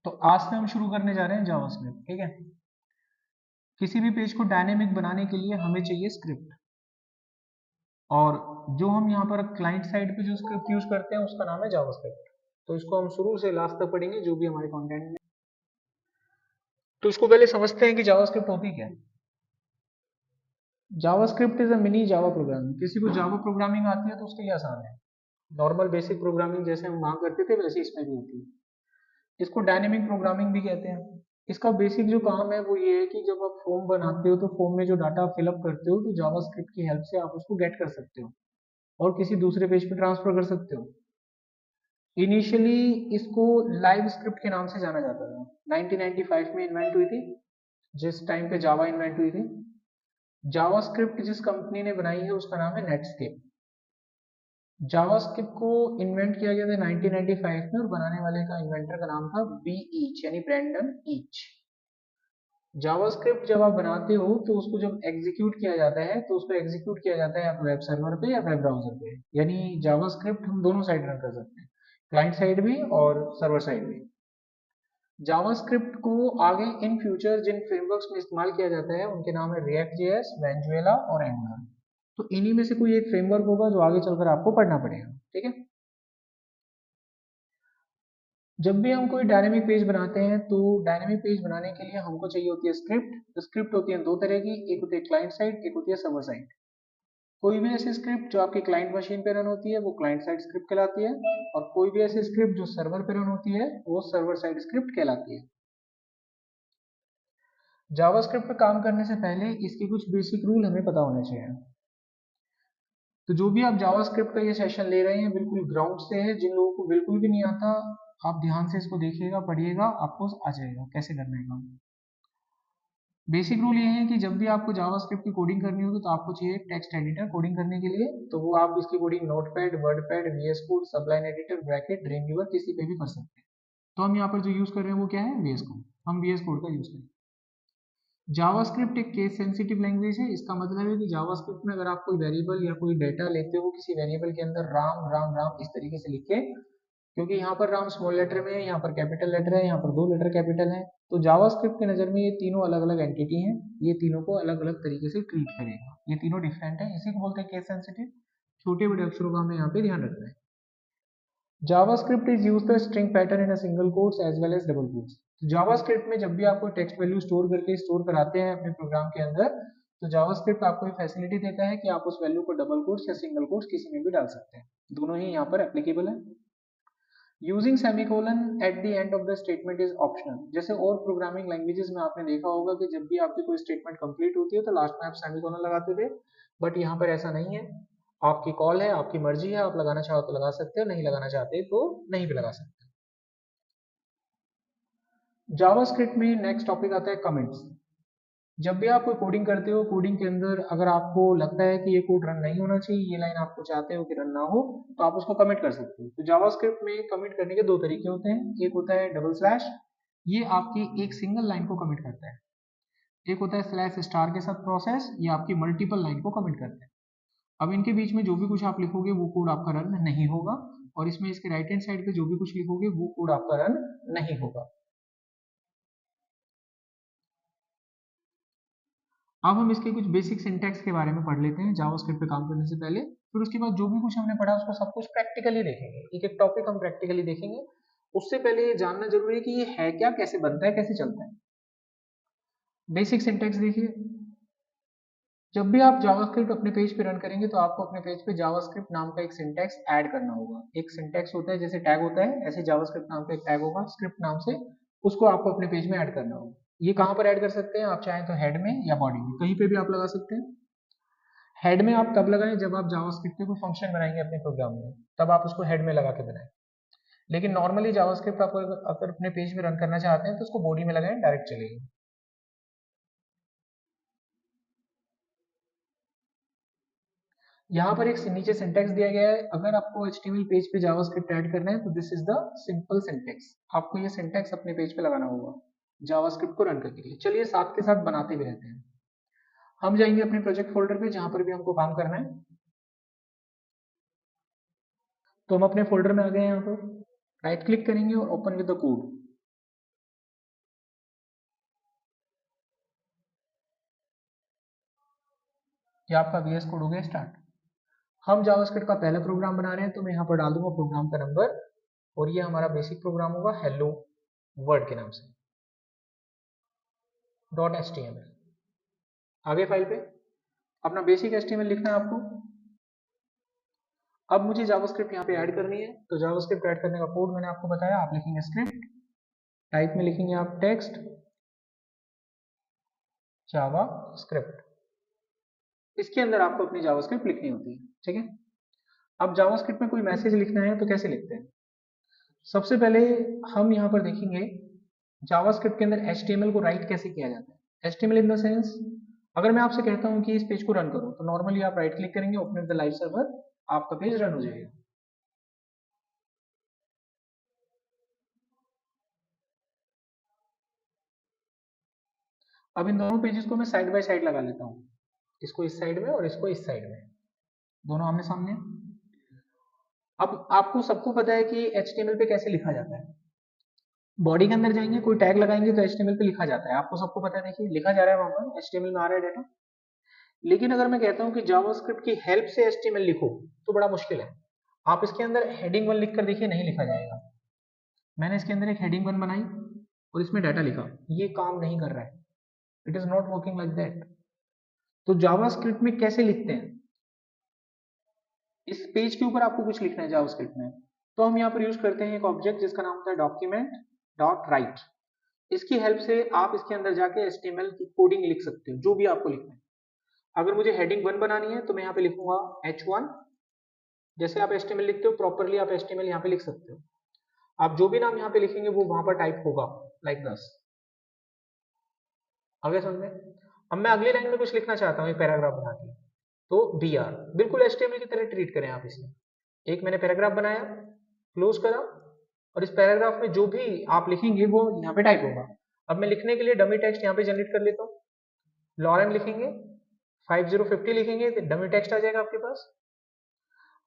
तो आज से हम शुरू करने जा रहे हैं जावास्क्रिप्ट, ठीक है। किसी भी पेज को डायनेमिक बनाने के लिए हमें चाहिए स्क्रिप्ट, और जो हम यहाँ पर क्लाइंट साइड पे जो स्क्रिप्ट यूज करते हैं उसका नाम है जावास्क्रिप्ट। तो इसको हम शुरू से लास्ट तक पढ़ेंगे जो भी हमारे कंटेंट में। तो इसको पहले समझते हैं कि जावास्क्रिप्ट होती क्या है। JavaScript is a mini Java programming. किसी को जावा प्रोग्रामिंग आती है तो उसके लिए आसान है। नॉर्मल बेसिक प्रोग्रामिंग जैसे हम वहां करते थे वैसे इसमें भी होती है। इसको डायनेमिक प्रोग्रामिंग भी कहते हैं। इसका बेसिक जो काम है वो ये है कि जब आप फॉर्म बनाते हो तो फॉर्म में जो डाटा आप फिलअप करते हो तो जावास्क्रिप्ट की हेल्प से आप उसको गेट कर सकते हो और किसी दूसरे पेज पे ट्रांसफर कर सकते हो। इनिशियली इसको लाइव स्क्रिप्ट के नाम से जाना जाता था। 1995 में इन्वेंट हुई थी, जिस टाइम पे जावा इन्वेंट हुई थी। जावास्क्रिप्ट जिस कंपनी ने बनाई है उसका नाम है नेटस्केप। जावास्क्रिप्ट को इन्वेंट किया गया था 1995 में, और बनाने वाले का इन्वेंटर का नाम था बी ईच यानी ब्रेंडन ईच। जावास्क्रिप्ट जब आप बनाते हो तो उसको जब एग्जीक्यूट किया जाता है तो उसको एग्जीक्यूट किया जाता है या तो वेब सर्वर पे या वेब ब्राउजर पे। यानी जावास्क्रिप्ट हम दोनों साइड रन कर सकते हैं, क्लाइंट साइड भी और सर्वर साइड भी। जावास्क्रिप्ट को आगे इन फ्यूचर जिन फ्रेमवर्क्स में इस्तेमाल किया जाता है उनके नाम है रिएक्ट जेएस, वेंजुएला और एंगुलर। तो इन्हीं में से कोई एक फ्रेमवर्क होगा जो आगे चलकर आपको पढ़ना पड़ेगा, ठीक है। जब भी हम कोई डायनेमिक पेज बनाते हैं तो डायनेमिक पेज बनाने के लिए हमको चाहिए होती है स्क्रिप्ट। स्क्रिप्ट होती है दो तरह की, एक होती है क्लाइंट साइड, एक होती है सर्वर साइड। कोई भी ऐसी स्क्रिप्ट जो आपकी क्लाइंट मशीन पे रन होती है वो क्लाइंट साइड स्क्रिप्ट कहलाती है, और कोई भी ऐसी स्क्रिप्ट जो सर्वर पे रन होती है वो सर्वर साइड स्क्रिप्ट कहलाती है। जावास्क्रिप्ट पे काम करने से पहले इसके कुछ बेसिक रूल हमें पता होने चाहिए। तो जो भी आप जावास्क्रिप्ट का ये सेशन ले रहे हैं बिल्कुल ग्राउंड से है। जिन लोगों को बिल्कुल भी नहीं आता, आप ध्यान से इसको देखिएगा, पढ़िएगा, आपको आ जाएगा कैसे करना है काम। बेसिक रूल ये है कि जब भी आपको जावास्क्रिप्ट की कोडिंग करनी होगी तो आपको चाहिए टेक्स्ट एडिटर कोडिंग करने के लिए। तो वो आप इसकी coding Notepad, WordPad, VS Code, Sublime editor, bracket, Dreamweaver किसी पे भी कर सकते हैं। तो हम यहाँ पर जो यूज कर रहे हैं वो क्या है, वीएस कोड। हम वीएस कोड का यूज करें। जावास्क्रिप्ट एक केस सेंसिटिव लैंग्वेज है। इसका मतलब है कि जावास्क्रिप्ट में अगर आप कोई वेरिएबल या कोई डेटा लेते हो किसी वेरिएबल के अंदर, राम राम राम इस तरीके से लिख के, क्योंकि यहाँ पर राम स्मॉल लेटर में है, यहाँ पर कैपिटल लेटर है, यहाँ पर दो लेटर कैपिटल है, तो जावास्क्रिप्ट की नज़र में ये तीनों अलग अलग एंटिटी हैं। ये तीनों को अलग अलग तरीके से ट्रीट करेगा। ये तीनों डिफरेंट है, इसी को बोलते हैं केस सेंसिटिव। छोटे बड़े अक्षरों का हमें यहाँ पे ध्यान रखना है। JavaScript is used the string pattern in a single quotes as well as double quotes. JavaScript में जब भी आपको टेक्स्ट वैल्यू स्टोर करके स्टोर कराते हैं अपने प्रोग्राम के अंदर, तो जावास्क्रिप्ट आपको ये फैसिलिटी देता है कि आप उस वैल्यू को डबल कोट्स या सिंगल कोट्स किसी में भी डाल सकते हैं। दोनों ही यहाँ पर एप्लीकेबल है। Using semicolon at the end of the statement is optional. जैसे और प्रोग्रामिंग लैंग्वेजेस में आपने देखा होगा कि जब भी आपकी कोई स्टेटमेंट कंप्लीट होती है तो लास्ट में आप सेमीकोलन लगाते थे, बट यहाँ पर ऐसा नहीं है। आपकी कॉल है, आपकी मर्जी है, आप लगाना चाहो तो लगा सकते हो, नहीं लगाना चाहते तो नहीं भी लगा सकते। जावास्क्रिप्ट में नेक्स्ट टॉपिक आता है कमेंट्स। जब भी आप कोई कोडिंग करते हो, कोडिंग के अंदर अगर आपको लगता है कि ये कोड रन नहीं होना चाहिए, ये लाइन आपको चाहते हो कि रन ना हो, तो आप उसको कमिट कर सकते हो। तो जावास्क्रिप्ट में कमिट करने के दो तरीके होते हैं। एक होता है डबल स्लैश, ये आपकी एक सिंगल लाइन को कमिट करता है। एक होता है स्लैश स्टार के साथ प्रोसेस, ये आपकी मल्टीपल लाइन को कमिट करता है। अब इनके बीच में जो भी कुछ आप लिखोगे वो कोड आपका रन नहीं होगा, और इसमें इसके राइट हैंड साइड पे जो भी कुछ लिखोगे वो कोड आपका रन नहीं होगा। अब हम इसके कुछ बेसिक सिंटैक्स के बारे में पढ़ लेते हैं जावास्क्रिप्ट पे काम करने से पहले। फिर उसके बाद जो भी कुछ हमने पढ़ा उसको सब कुछ प्रैक्टिकली देखेंगे, एक एक टॉपिक हम प्रैक्टिकली देखेंगे। उससे पहले ये जानना जरूरी है कि ये है क्या, कैसे बनता है, कैसे चलता है। बेसिक सिंटैक्स देखिए। जब भी आप जावास्क्रिप्ट अपने पेज पे रन करेंगे तो आपको अपने पेज पे जावास्क्रिप्ट नाम का एक सिंटैक्स ऐड करना होगा। एक सिंटैक्स होता है जैसे टैग होता है, ऐसे जावास्क्रिप्ट नाम का एक टैग होगा स्क्रिप्ट नाम से, उसको आपको अपने पेज में ऐड करना होगा। ये कहाँ पर ऐड कर सकते हैं आप, चाहें तो हेड में या बॉडी में, कहीं पे भी आप लगा सकते हैं। हेड में आप तब लगाएं जब आप जावास्क्रिप्ट के कोई फंक्शन बनाएंगे अपने प्रोग्राम में, तब आप उसको हेड में लगा के बनाएं। लेकिन नॉर्मली जावास्क्रिप्ट आप अगर अपने पेज में रन करना चाहते हैं तो उसको बॉडी में लगाएं, डायरेक्ट चलेगी। यहाँ पर एक नीचे सिंटेक्स दिया गया है। अगर आपको HTML पेज पे जावास्क्रिप्ट ऐड करना है तो this is the simple syntax. आपको ये सिंटेक्स अपने पेज पे लगाना होगा जावास्क्रिप्ट को रन करने के लिए। चलिए साथ के साथ बनाते भी रहते हैं। हम जाएंगे अपने प्रोजेक्ट फोल्डर पे जहां पर भी हमको काम करना है। तो हम अपने फोल्डर में आ गए। यहाँ पर राइट क्लिक करेंगे और ओपन विद द कोड। ये आपका VS कोड हो गया स्टार्ट। हम जावास्क्रिप्ट का पहला प्रोग्राम बना रहे हैं, तो मैं यहाँ पर डाल दूंगा प्रोग्राम का नंबर, और ये हमारा बेसिक प्रोग्राम होगा हेलो वर्ड के नाम से .html। आगे फाइल पे अपना बेसिक HTML लिखना है आपको। अब मुझे जावास्क्रिप्ट यहाँ पे ऐड करनी है, तो जावास्क्रिप्ट ऐड करने का कोड मैंने आपको बताया। आप लिखेंगे स्क्रिप्ट, टाइप में लिखेंगे आप टेक्स्ट जावास्क्रिप्ट, इसके अंदर आपको अपनी जावास्क्रिप्ट लिखनी होती है, ठीक है। अब जावास्क्रिप्ट में कोई मैसेज लिखना है तो कैसे लिखते हैं? सबसे पहले हम यहाँ पर देखेंगे जावास्क्रिप्ट के अंदर HTML को राइट कैसे किया जाता है। HTML इन द सेंस, अगर मैं आपसे कहता हूँ कि इस पेज को रन करो, तो नॉर्मली आप राइट क्लिक करेंगे, ओपन द लाइव सर्वर, आपका पेज रन हो जाएगा। अब इन दोनों पेजेस को मैं साइड बाय साइड लगा लेता हूँ, इसको इस साइड में और इसको इस साइड में, दोनों आमने सामने। अब आपको सबको पता है कि HTML पे कैसे लिखा जाता है। बॉडी के अंदर जाएंगे, कोई टैग लगाएंगे तो HTML पे लिखा जाता है, आपको सबको पता है। देखिए लिखा जा रहा है वहां पर, HTML में आ रहा है डाटा। लेकिन अगर मैं कहता हूं कि जावास्क्रिप्ट की हेल्प से HTML लिखो, तो बड़ा मुश्किल है। आप इसके अंदर हेडिंग 1 लिखकर देखिए, नहीं लिखा जाएगा। मैंने इसके अंदर एक हेडिंग 1 बनाई और इसमें डाटा लिखा, ये काम नहीं कर रहा है। It is not working like that. तो जावास्क्रिप्ट में कैसे लिखते हैं? इस पेज के ऊपर आपको कुछ लिखना है जावास्क्रिप्ट में, तो हम यहाँ पर यूज करते हैं एक ऑब्जेक्ट जिसका नाम होता है डॉक्यूमेंट डॉट राइट। इसकी हेल्प से आप इसके अंदर जाके HTML की कोडिंग लिख सकते हो, जो भी आपको लिखना है। अगर मुझे हेडिंग 1 बनानी है तो मैं यहाँ पे लिखूंगा H1। जैसे आप HTML लिखते हो प्रॉपरली, आप HTML यहाँ पे लिख सकते हो। आप जो भी नाम यहाँ पे लिखेंगे वो वहां पर टाइप होगा, लाइक दस। आगे समझ में? अब मैं अगली लाइन में कुछ लिखना चाहता हूँ, एक पैराग्राफ बना के, तो BR बिल्कुल HTML की तरह ट्रीट करें आप इसे। एक मैंने पैराग्राफ बनाया, क्लोज करा, और इस पैराग्राफ में जो भी आप लिखेंगे वो यहाँ पे टाइप होगा। अब मैं लिखने के लिए डमी टेक्स्ट यहाँ पे जनरेट कर लेता हूँ। लॉरेन लिखेंगे, 5050 लिखेंगे तो डमी टेक्स्ट आ जाएगा आपके पास।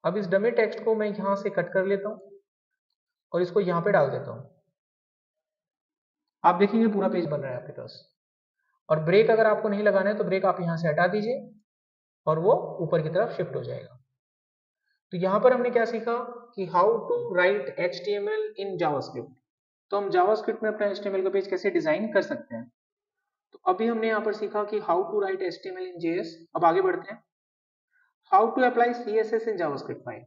अब इस डमी टेक्स्ट को मैं यहाँ से कट कर लेता हूँ और इसको यहाँ पे डाल देता हूँ। आप देखेंगे पूरा पेज बन रहा है आपके पास। और ब्रेक अगर आपको नहीं लगाना है तो ब्रेक आप यहाँ से हटा दीजिए और वो ऊपर की तरफ शिफ्ट हो जाएगा। तो यहाँ पर हमने क्या सीखा कि how to write HTML in JavaScript. तो हम जावास्क्रिप्ट में अपना HTML का पेज कैसे डिजाइन कर सकते हैं। तो अभी हमने यहाँ पर सीखा कि how to write HTML in JS। अब आगे बढ़ते हैं, how to apply CSS in JavaScript file.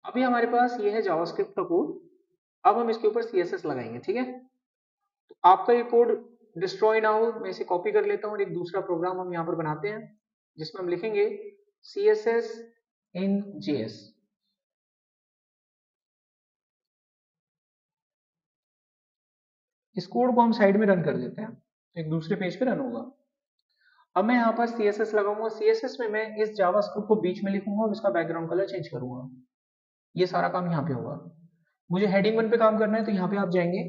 अभी हमारे पास ये है जावास्क्रिप्ट का कोड, अब हम इसके ऊपर CSS लगाएंगे, ठीक है। तो आपका ये कोड डिस्ट्रॉय ना हो, मैं इसे कॉपी कर लेता हूँ और एक दूसरा प्रोग्राम हम यहाँ पर बनाते हैं जिसमें हम लिखेंगे CSS इन JS। इस कोड को हम साइड में रन कर देते हैं, एक दूसरे पेज पे रन होगा। अब मैं यहाँ पर CSS लगाऊंगा, CSS में मैं इस जावास्क्रिप्ट को बीच में लिखूंगा और इसका बैकग्राउंड कलर चेंज करूंगा। ये सारा काम यहाँ पे होगा। मुझे हेडिंग 1 पे काम करना है तो यहाँ पे आप जाएंगे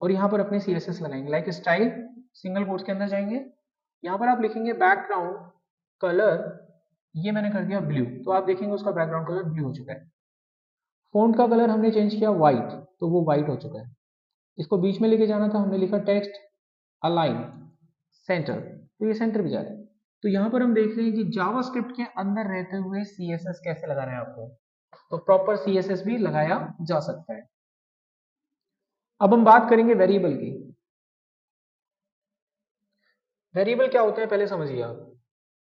और यहाँ पर अपने CSS लगाएंगे, लाइक स्टाइल, सिंगल कोट्स के अंदर जाएंगे, यहाँ पर आप लिखेंगे बैकग्राउंड कलर, ये मैंने कर दिया ब्लू, तो आप देखेंगे उसका बैकग्राउंड कलर ब्लू हो चुका है। फॉन्ट का कलर हमने चेंज किया व्हाइट, तो वो व्हाइट हो चुका है। इसको बीच में लेके जाना था, हमने लिखा टेक्स्ट अलाइन सेंटर, तो ये सेंटर भी जा रहा है। तो यहाँ पर हम देख रहे हैं कि जावास्क्रिप्ट के अंदर रहते हुए CSS कैसे लगाना है आपको, तो प्रॉपर CSS भी लगाया जा सकता है। अब हम बात करेंगे वेरिएबल की। वेरिएबल क्या होता है पहले समझिए आप।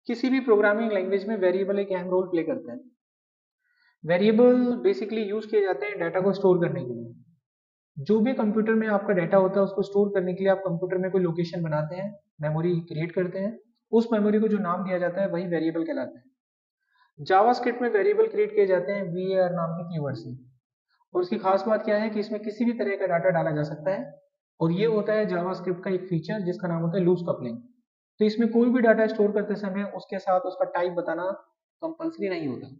किसी भी प्रोग्रामिंग लैंग्वेज में वेरिएबल एक अहम रोल प्ले करते हैं। वेरिएबल बेसिकली यूज किए जाते हैं डाटा को स्टोर करने के लिए। जो भी कंप्यूटर में आपका डाटा होता है उसको स्टोर करने के लिए आप कंप्यूटर में कोई लोकेशन बनाते हैं, मेमोरी क्रिएट करते हैं, उस मेमोरी को जो नाम दिया जाता है वही वेरिएबल कहलाता है। जावास्क्रिप्ट में वेरिएबल क्रिएट किए जाते हैं var नाम के कीवर्ड से, और उसकी खास बात क्या है कि इसमें किसी भी तरह का डाटा डाला जा सकता है, और ये होता है जावास्क्रिप्ट का एक फीचर जिसका नाम होता है लूज कपलिंग। तो इसमें कोई भी डाटा स्टोर करते समय उसके साथ उसका टाइप बताना कंपल्सरी नहीं होता।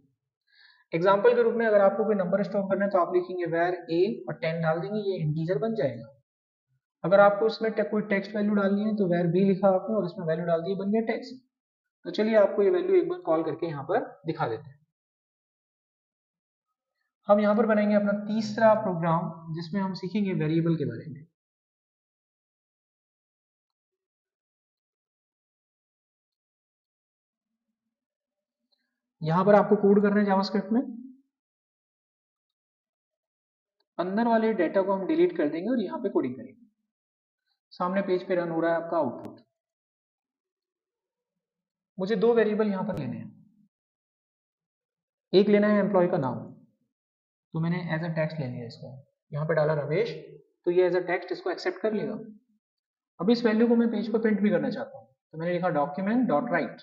एग्जाम्पल के रूप में अगर आपको कोई नंबर स्टोर करना है तो आप लिखेंगे var a और 10 डाल देंगे, ये इंटीजर बन जाएगा। अगर आपको इसमें कोई टेक्स्ट वैल्यू डालनी है तो var b लिखा आपने और इसमें वैल्यू डाल दी, बन गया टेक्स्ट। तो चलिए आपको ये वैल्यू एक बार कॉल करके यहाँ पर दिखा देते हैं। हम यहाँ पर बनाएंगे अपना तीसरा प्रोग्राम जिसमें हम सीखेंगे वेरिएबल के बारे में। यहां पर आपको कोड करना है जावास्क्रिप्ट में, अंदर वाले डेटा को हम डिलीट कर देंगे और यहाँ पे कोडिंग करेंगे। सामने पेज पे रन हो रहा है आपका आउटपुट। मुझे दो वेरिएबल यहाँ पर लेने हैं, एक लेना है एम्प्लॉय का नाम, तो मैंने एज अ टेक्स्ट ले लिया इसको, यहाँ पे डाला रमेश, तो ये एज अ टेक्स्ट इसको एक्सेप्ट कर लेगा। अब इस वैल्यू को मैं पेज पर प्रिंट भी करना चाहता हूँ, तो मैंने लिखा डॉक्यूमेंट डॉट राइट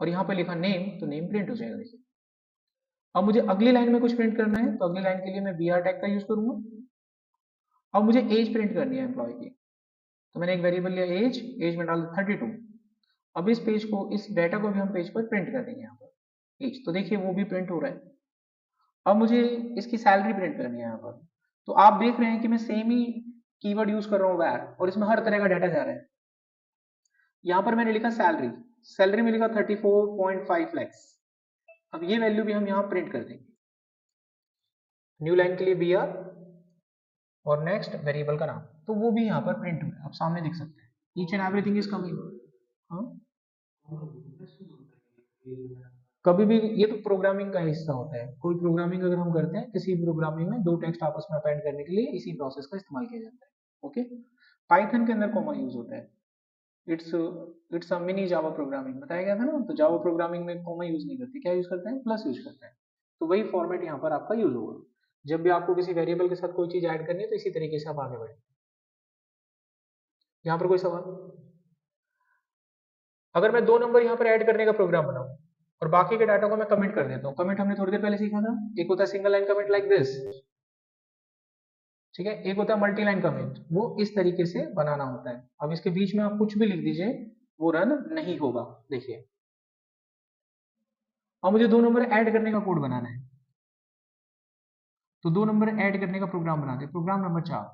और यहाँ पर लिखा नेम, तो नेम प्रिंट हो जाएगा। देखिए अब मुझे अगली लाइन में कुछ प्रिंट करना है, तो अगली लाइन के लिए मैं बी आर टैग का यूज करूंगा। अब मुझे एज प्रिंट करनी है एम्प्लॉय की, तो मैंने एक वेरिएबल लिया एज, एज में डाल 32। अब इस पेज को, इस डाटा को भी हम पेज पर प्रिंट कर देंगे यहाँ पर एज, तो देखिए वो भी प्रिंट हो रहा है। अब मुझे इसकी सैलरी प्रिंट करनी है यहाँ पर, तो आप देख रहे हैं कि मैं सेम ही कीवर्ड यूज कर रहा हूँ वैर, और इसमें हर तरह का डाटा जा रहा है। यहाँ पर मैंने लिखा सैलरी, सैलरी में लिखा 34.5 लैक्स। अब ये वैल्यू भी हम यहाँ प्रिंट कर देंगे। न्यू लाइन के लिए बी आर और नेक्स्ट वेरिएबल का नाम, तो वो भी यहाँ पर प्रिंट हो रहा है, आप सामने देख सकते हैं। Each and everything is coming. हाँ, कभी भी ये तो प्रोग्रामिंग का हिस्सा होता है। कोई प्रोग्रामिंग अगर हम करते हैं, किसी प्रोग्रामिंग में दो टेक्स्ट आपस में अपेंड करने के लिए इसी प्रोसेस का इस्तेमाल किया जाता है। ओके, पाइथन के अंदर कॉमा यूज होता है। It's it's a mini Java programming बताया गया था ना, तो जावा प्रोग्रामिंग में कॉमा यूज नहीं करते, क्या यूज करते हैं, प्लस यूज करते हैं। तो वही फॉर्मेट यहाँ पर आपका यूज होगा। जब भी आपको किसी वेरिएबल के साथ कोई चीज ऐड करनी है, तो इसी तरीके से आप आगे बढ़े। यहाँ पर कोई सवाल? अगर मैं दो नंबर यहाँ पर ऐड करने का प्रोग्राम बनाऊं और बाकी के डाटा को मैं कमेंट कर देता हूँ, कमेंट हमने थोड़ी देर पहले सीखा था, एक होता है single line comment like this, ठीक है, एक होता है मल्टी लाइन कमेंट, वो इस तरीके से बनाना होता है। अब इसके बीच में आप कुछ भी लिख दीजिए, वो रन नहीं होगा। देखिए अब मुझे दो नंबर ऐड करने का कोड बनाना है, तो दो नंबर ऐड करने का प्रोग्राम बनाते हैं, प्रोग्राम नंबर 4।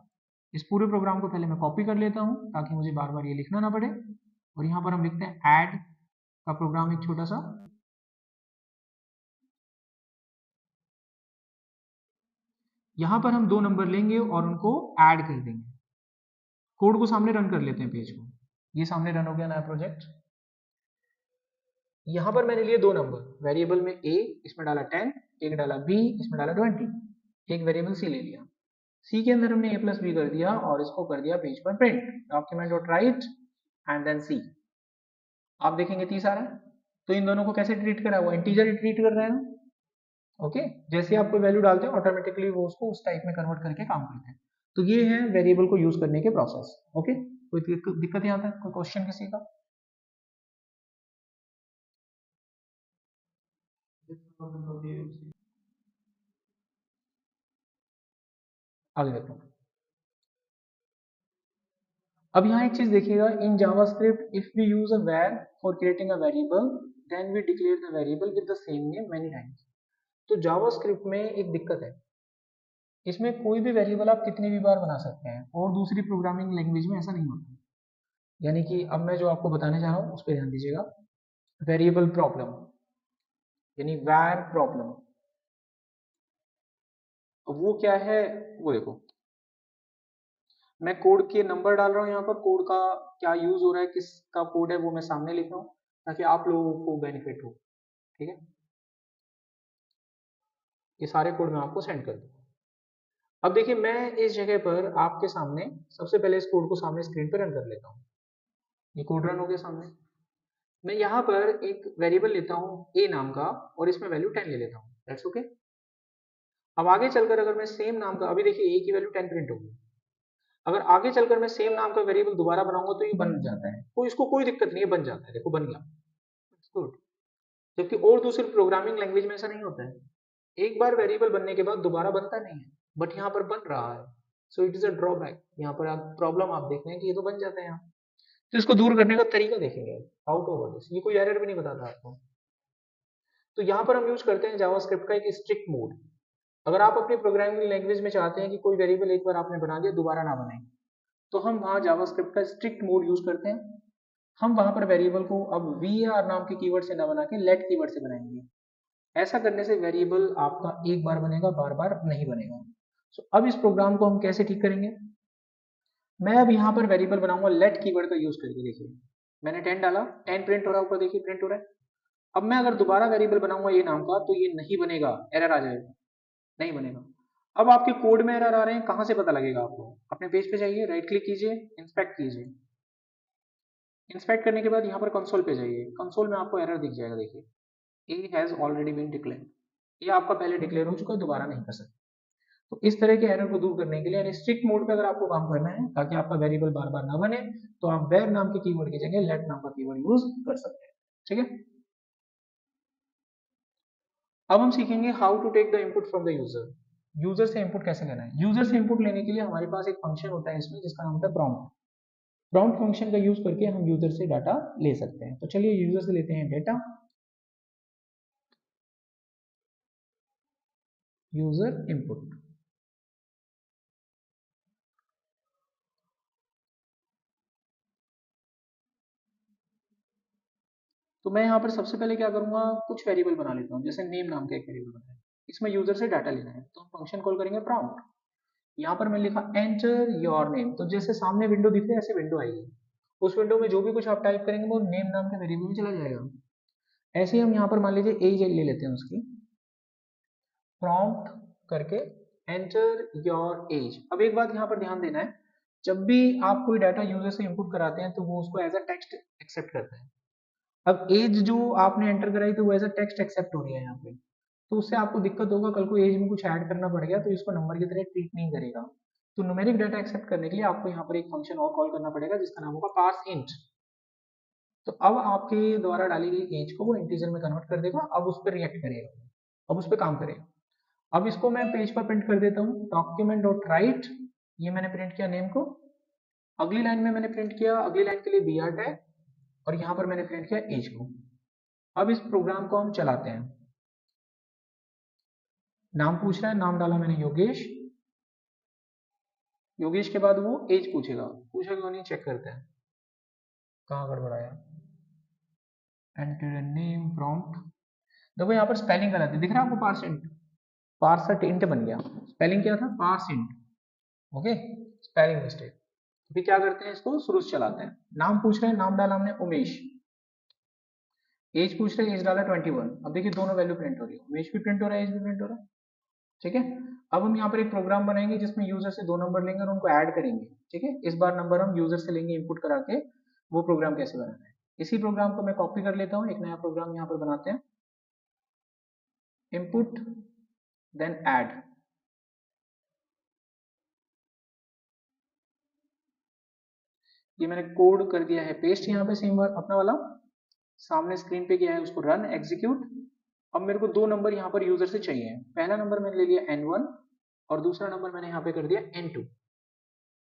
इस पूरे प्रोग्राम को पहले मैं कॉपी कर लेता हूं, ताकि मुझे बार बार ये लिखना ना पड़े, और यहां पर हम लिखते हैं ऐड का प्रोग्राम एक छोटा सा। यहां पर हम दो नंबर लेंगे और उनको ऐड कर देंगे। कोड को सामने रन कर लेते हैं, पेज को, ये सामने रन हो गया नया प्रोजेक्ट। यहां पर मैंने लिए दो नंबर, वेरिएबल में a, इसमें डाला 10, एक डाला b, इसमें डाला 20, एक वेरिएबल c ले लिया। c के अंदर हमने a प्लस बी कर दिया और इसको कर दिया पेज पर print, document dot write and then c। आप देखेंगे 30 आ रहा है, तो इन दोनों को कैसे ट्रीट करा, वो इंटीजर ट्रीट कर रहा है ना। ओके, जैसे आप कोई वैल्यू डालते हैं, ऑटोमेटिकली वो उसको उस टाइप में कन्वर्ट करके काम करते हैं। तो ये है वेरिएबल को यूज करने के प्रोसेस। ओके, कोई दिक्कत यहाँ तक, कोई क्वेश्चन किसी का? आगे देखते हैं। अब यहाँ एक चीज देखिएगा, in JavaScript if we use a var for creating a variable, then we declare the variable with the same name many times. तो जावास्क्रिप्ट में एक दिक्कत है, इसमें कोई भी वेरिएबल आप कितनी भी बार बना सकते हैं, और दूसरी प्रोग्रामिंग लैंग्वेज में ऐसा नहीं होता। यानी कि अब मैं जो आपको बताने जा रहा हूँ उस पर ध्यान दीजिएगा। वेरिएबल प्रॉब्लम यानी var प्रॉब्लम, वो क्या है, वो देखो, मैं कोड के नंबर डाल रहा हूँ यहाँ पर, कोड का क्या यूज हो रहा है, किसका कोड है, वो मैं सामने लिख रहा हूँ, ताकि आप लोगों को बेनिफिट हो। ठीक है, ये सारे कोड मैं आपको सेंड कर दूंगा। अब देखिए, मैं इस जगह पर आपके सामने सबसे पहले इस कोड को सामने स्क्रीन पर रन कर लेता हूँ। ये कोड रन हो गया सामने। मैं यहाँ पर एक वेरिएबल लेता हूँ a नाम का, और इसमें वैल्यू 10 ले लेता हूँ। That's okay. अब आगे चलकर अगर मैं सेम नाम का, अभी देखिए a की वैल्यू 10 प्रिंट होगी, अगर आगे चलकर मैं सेम नाम का वेरिएबल दोबारा बनाऊंगा तो ये बन जाता है, कोई इसको कोई दिक्कत नहीं है, बन जाता है, देखो बन गया, गुड। जबकि और दूसरी प्रोग्रामिंग लैंग्वेज में ऐसा नहीं होता है, एक बार वेरिएबल बनने के बाद दोबारा बनता नहीं है, बट यहाँ पर बन रहा है। So it is a drawback. यहाँ पर आप प्रॉब्लम आप देख रहे हैं कि ये तो बन जाता है यहाँ, तो इसको दूर करने का तरीका देखेंगे हाउ टू ओवर दिस। ये कोई एरर भी नहीं बताता आपको। तो यहाँ पर हम यूज करते हैं जावास्क्रिप्ट का एक स्ट्रिक्ट मोड। अगर आप अपनी प्रोग्रामिंग लैंग्वेज में चाहते हैं कि कोई वेरिएबल एक बार आपने बना दिया दोबारा ना बनाए, तो हम वहाँ जावास्क्रिप्ट का स्ट्रिक्ट मोड यूज करते हैं। हम वहां पर वेरिएबल को अब var नाम के कीवर्ड से ना बना के लेट कीवर्ड से बनाएंगे। ऐसा करने से वेरिएबल आपका एक बार बनेगा, बार बार नहीं बनेगा। अब इस प्रोग्राम को हम कैसे ठीक करेंगे, मैं अब यहाँ पर वेरिएबल बनाऊंगा लेट कीवर्ड का यूज करके। देखिए मैंने 10 डाला, 10 प्रिंट हो रहा है ऊपर, देखिए प्रिंट हो रहा है। अब मैं अगर दोबारा वेरिएबल बनाऊंगा ये नाम का तो ये नहीं बनेगा, एरर आ जाएगा, नहीं बनेगा। अब आपके कोड में एरर आ रहे हैं, कहां से पता लगेगा आपको? अपने पेज पे जाइए, राइट क्लिक कीजिए, इंस्पेक्ट कीजिए। इंस्पेक्ट करने के बाद यहाँ पर कंसोल पे जाइए, कंसोल में आपको एरर दिख जाएगा, देखिए a has already been declared, ये आपका पहले डिक्लेयर हो चुका है, दोबारा नहीं कर सकते। तो इस तरह के एरर को दूर करने के लिए यानी स्ट्रिक्ट मोड पे अगर आपको काम करना है ताकि आपका वेरिएबल बार बार ना बने, तो आप वेर नाम के कीवर्ड की जगह लेट नाम का कीवर्ड यूज कर सकते हैं। ठीक है, अब हम सीखेंगे how to take the input from the user. User से इनपुट कैसे लेना है? यूजर से इनपुट लेने के लिए हमारे पास एक फंक्शन होता है इसमें जिसका नाम होता है प्रॉम्प्ट। प्रॉम्प्ट फंक्शन का यूज करके हम यूजर से डाटा ले सकते हैं। तो चलिए यूजर से लेते हैं डेटा, यूजर इनपुट। तो मैं यहाँ पर सबसे पहले क्या करूंगा, कुछ वेरिएबल बना लेता हूँ, जैसे नेम नाम का एक वेरिएबल बना है, इसमें यूजर से डाटा लेना है, तो हम फंक्शन कॉल करेंगे प्रॉम्प्ट। यहाँ पर मैं लिखा एंटर योर नेम, तो जैसे सामने विंडो दिख रही है ऐसे विंडो आएगी, उस विंडो में जो भी कुछ आप टाइप करेंगे वो नेम नाम के वेरिएबल में चला जाएगा। ऐसे ही हम यहाँ पर मान लीजिए एज ले लेते हैं उसकी, प्रॉम्प्ट करके एंटर योर एज। अब एक बात यहाँ पर ध्यान देना है, जब भी आप कोई डाटा यूजर से इनपुट कराते हैं तो वो उसको एज अ टेक्स्ट एक्सेप्ट करता है। अब एज जो आपने एंटर कराई तो वो एज अ टेक्स्ट एक्सेप्ट हो रही है यहाँ पे, तो उससे आपको दिक्कत होगा, कल को एज में कुछ ऐड करना पड़ गया तो इसको नंबर की तरह ट्रीट नहीं करेगा। तो न्यूमेरिक डाटा एक्सेप्ट करने के लिए आपको यहाँ पर एक फंक्शन और कॉल करना पड़ेगा जिसका नाम होगा पार्स इंट। तो अब आपके द्वारा डाली गई एज को वो इंटीजर में कन्वर्ट कर देगा, अब उस पर रिएक्ट करेगा, अब उस पर काम करेगा। अब इसको मैं पेज पर प्रिंट कर देता हूँ, डॉक्यूमेंट डॉट राइट, ये मैंने प्रिंट किया नेम को। अगली लाइन में मैंने प्रिंट किया, अगली लाइन के लिए बी आर टैग, और यहाँ पर मैंने प्रिंट किया एज को। अब इस प्रोग्राम को हम चलाते हैं, नाम पूछ रहा है, नाम डाला मैंने योगेश, योगेश के बाद वो एज पूछेगा, पूछेगा नहीं, चेक करते हैं कहाँ गड़बड़ाया। एंटर नेम प्रॉम्प्ट, देखो यहाँ पर स्पेलिंग गलत है, दिख रहा है आपको? पार्सेंट, पार्सट इंट बन गया, स्पेलिंग क्या था? Parse int. Okay, spelling mistake. अभी क्या करते हैं, इसको शुरू से चलाते हैं। नाम पूछ रहे हैं, नाम डाला हमने उमेश, एज पूछ रहे हैं, एज डाला 21। अब देखिए दोनों वैल्यू प्रिंट हो रही है, उमेश भी प्रिंट हो रहा है, एज भी प्रिंट हो रहा है। ठीक है, अब हम यहाँ पर एक प्रोग्राम बनाएंगे जिसमें यूजर से दो नंबर लेंगे और उनको ऐड करेंगे। ठीक है, इस बार नंबर हम यूजर से लेंगे इनपुट करा के, वो प्रोग्राम कैसे बनाना है। इसी प्रोग्राम को मैं कॉपी कर लेता हूँ, एक नया प्रोग्राम यहाँ पर बनाते हैं, इनपुट देन ऐड। ये मैंने कोड कर दिया है पेस्ट यहाँ पे, सेम अपना वाला सामने स्क्रीन पे गया है, उसको रन एग्जीक्यूट। अब मेरे को दो नंबर यहाँ पर यूजर से चाहिए, पहला नंबर मैंने ले लिया n1 और दूसरा नंबर मैंने यहाँ पे कर दिया n2।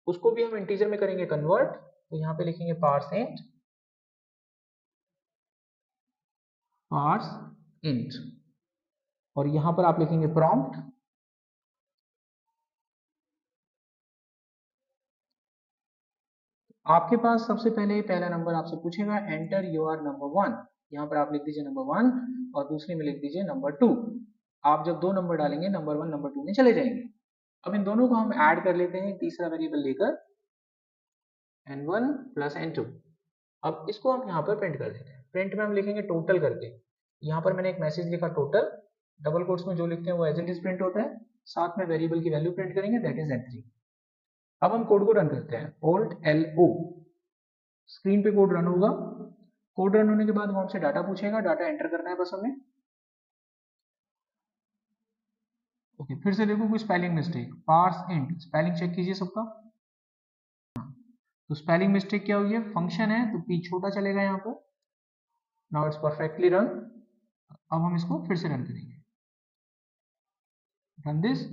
उसको भी हम इंटीजर में करेंगे कन्वर्ट, तो यहाँ पे लिखेंगे पार्स इंट, पार्स इंट, और यहाँ पर आप लिखेंगे प्रॉम्प्ट। आपके पास सबसे पहले पहला नंबर आपसे पूछेगा एंटर योर नंबर 1, यहाँ पर आप लिख दीजिए नंबर 1 और दूसरे में लिख दीजिए नंबर 2। आप जब दो नंबर डालेंगे नंबर 1 नंबर 2 में चले जाएंगे। अब इन दोनों को हम ऐड कर लेते हैं तीसरा वेरिएबल लेकर, n1 प्लस n2। अब इसको हम यहाँ पर प्रिंट कर देते हैं, प्रिंट में हम लिखेंगे टोटल करके। यहाँ पर मैंने एक मैसेज लिखा टोटल, डबल कोट्स में जो लिखते हैं वो एज इट इज प्रिंट होता है, साथ में वेरिएबल की वैल्यू प्रिंट करेंगे, दैट इज n3। अब हम कोड को रन करते हैं, Alt LO, स्क्रीन पे कोड रन होगा। कोड रन होने के बाद वो हमसे डाटा पूछेगा, डाटा एंटर करना है बस हमें। ओके, फिर से देखो कोई spelling mistake, parse int, spelling check कीजिए सबका। तो स्पेलिंग मिस्टेक क्या हुई है, फंक्शन है तो पी छोटा चलेगा यहाँ पर। Now it's perfectly run. अब हम इसको फिर से रन करेंगे, रन दिस।